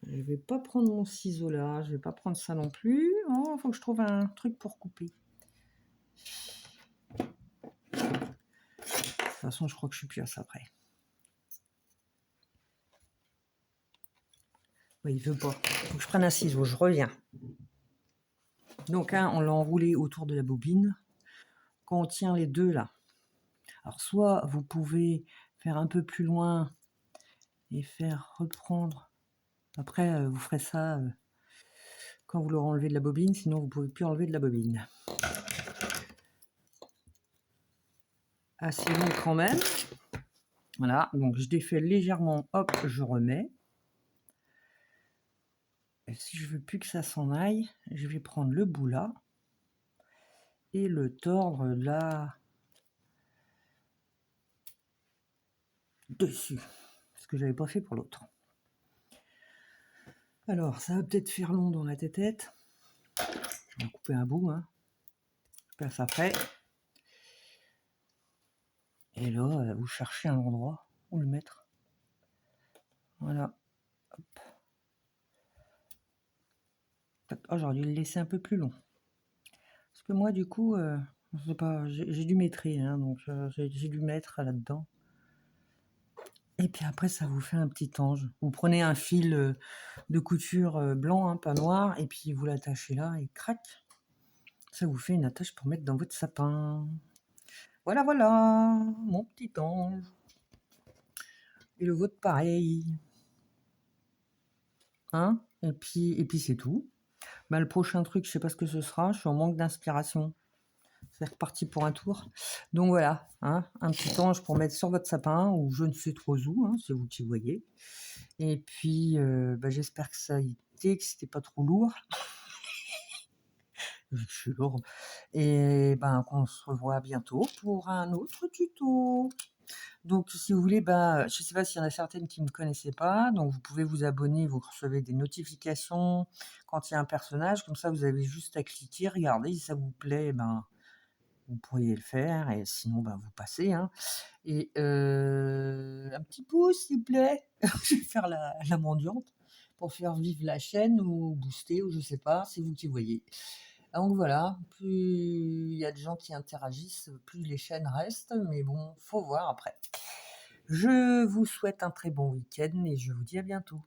Je vais pas prendre mon ciseau là. Je vais pas prendre ça non plus. Oh, faut que je trouve un truc pour couper. De toute façon, je crois que je suis plus à ça près. Oui, il veut pas. Faut que je prenne un ciseau. Je reviens. Donc, hein, on l'a enroulé autour de la bobine. Quand on tient les deux là. Alors, soit vous pouvez faire un peu plus loin et faire reprendre. Après, vous ferez ça quand vous l'aurez enlevé de la bobine, sinon vous ne pouvez plus enlever de la bobine. Assez long quand même. Voilà, donc je défais légèrement, hop, je remets. Et si je veux plus que ça s'en aille, je vais prendre le bout là et le tordre là dessus. Ce que j'avais pas fait pour l'autre. Alors, ça va peut-être faire long dans la tête. Je vais couper un bout, hein. J'espère que ça fait. Et là, vous cherchez un endroit où le mettre. Voilà. Hop. Oh, j'aurais dû le laisser un peu plus long. Parce que moi, du coup, je sais pas, j'ai dû maîtriser, hein, donc j'ai dû mettre là-dedans. Et puis après, ça vous fait un petit ange. Vous prenez un fil de couture blanc, hein, pas noir, et puis vous l'attachez là, et crac, ça vous fait une attache pour mettre dans votre sapin. Voilà, voilà, mon petit ange. et le vôtre pareil. Hein? Et puis c'est tout. Bah, le prochain truc, je sais pas ce que ce sera, je suis en manque d'inspiration. C'est reparti pour un tour. Donc voilà, hein, un petit ange pour mettre sur votre sapin ou je ne sais trop où, hein, c'est vous qui voyez. Et puis, bah, j'espère que ça a été, que c'était pas trop lourd. Vu que je suis lourde. Et ben, qu'on se revoit bientôt pour un autre tuto. Donc, si vous voulez, bah, je sais pas s'il y en a certaines qui ne me connaissaient pas, donc vous pouvez vous abonner, vous recevez des notifications quand il y a un personnage, comme ça vous avez juste à cliquer, regarder, si ça vous plaît, ben, vous pourriez le faire, et sinon, ben, vous passez, hein. Et un petit pouce, s'il vous plaît. Je vais faire la mendiante pour faire vivre la chaîne ou booster, ou je sais pas, c'est vous qui voyez. Donc voilà, plus il y a de gens qui interagissent, plus les chaînes restent, mais bon, faut voir après. Je vous souhaite un très bon week-end et je vous dis à bientôt.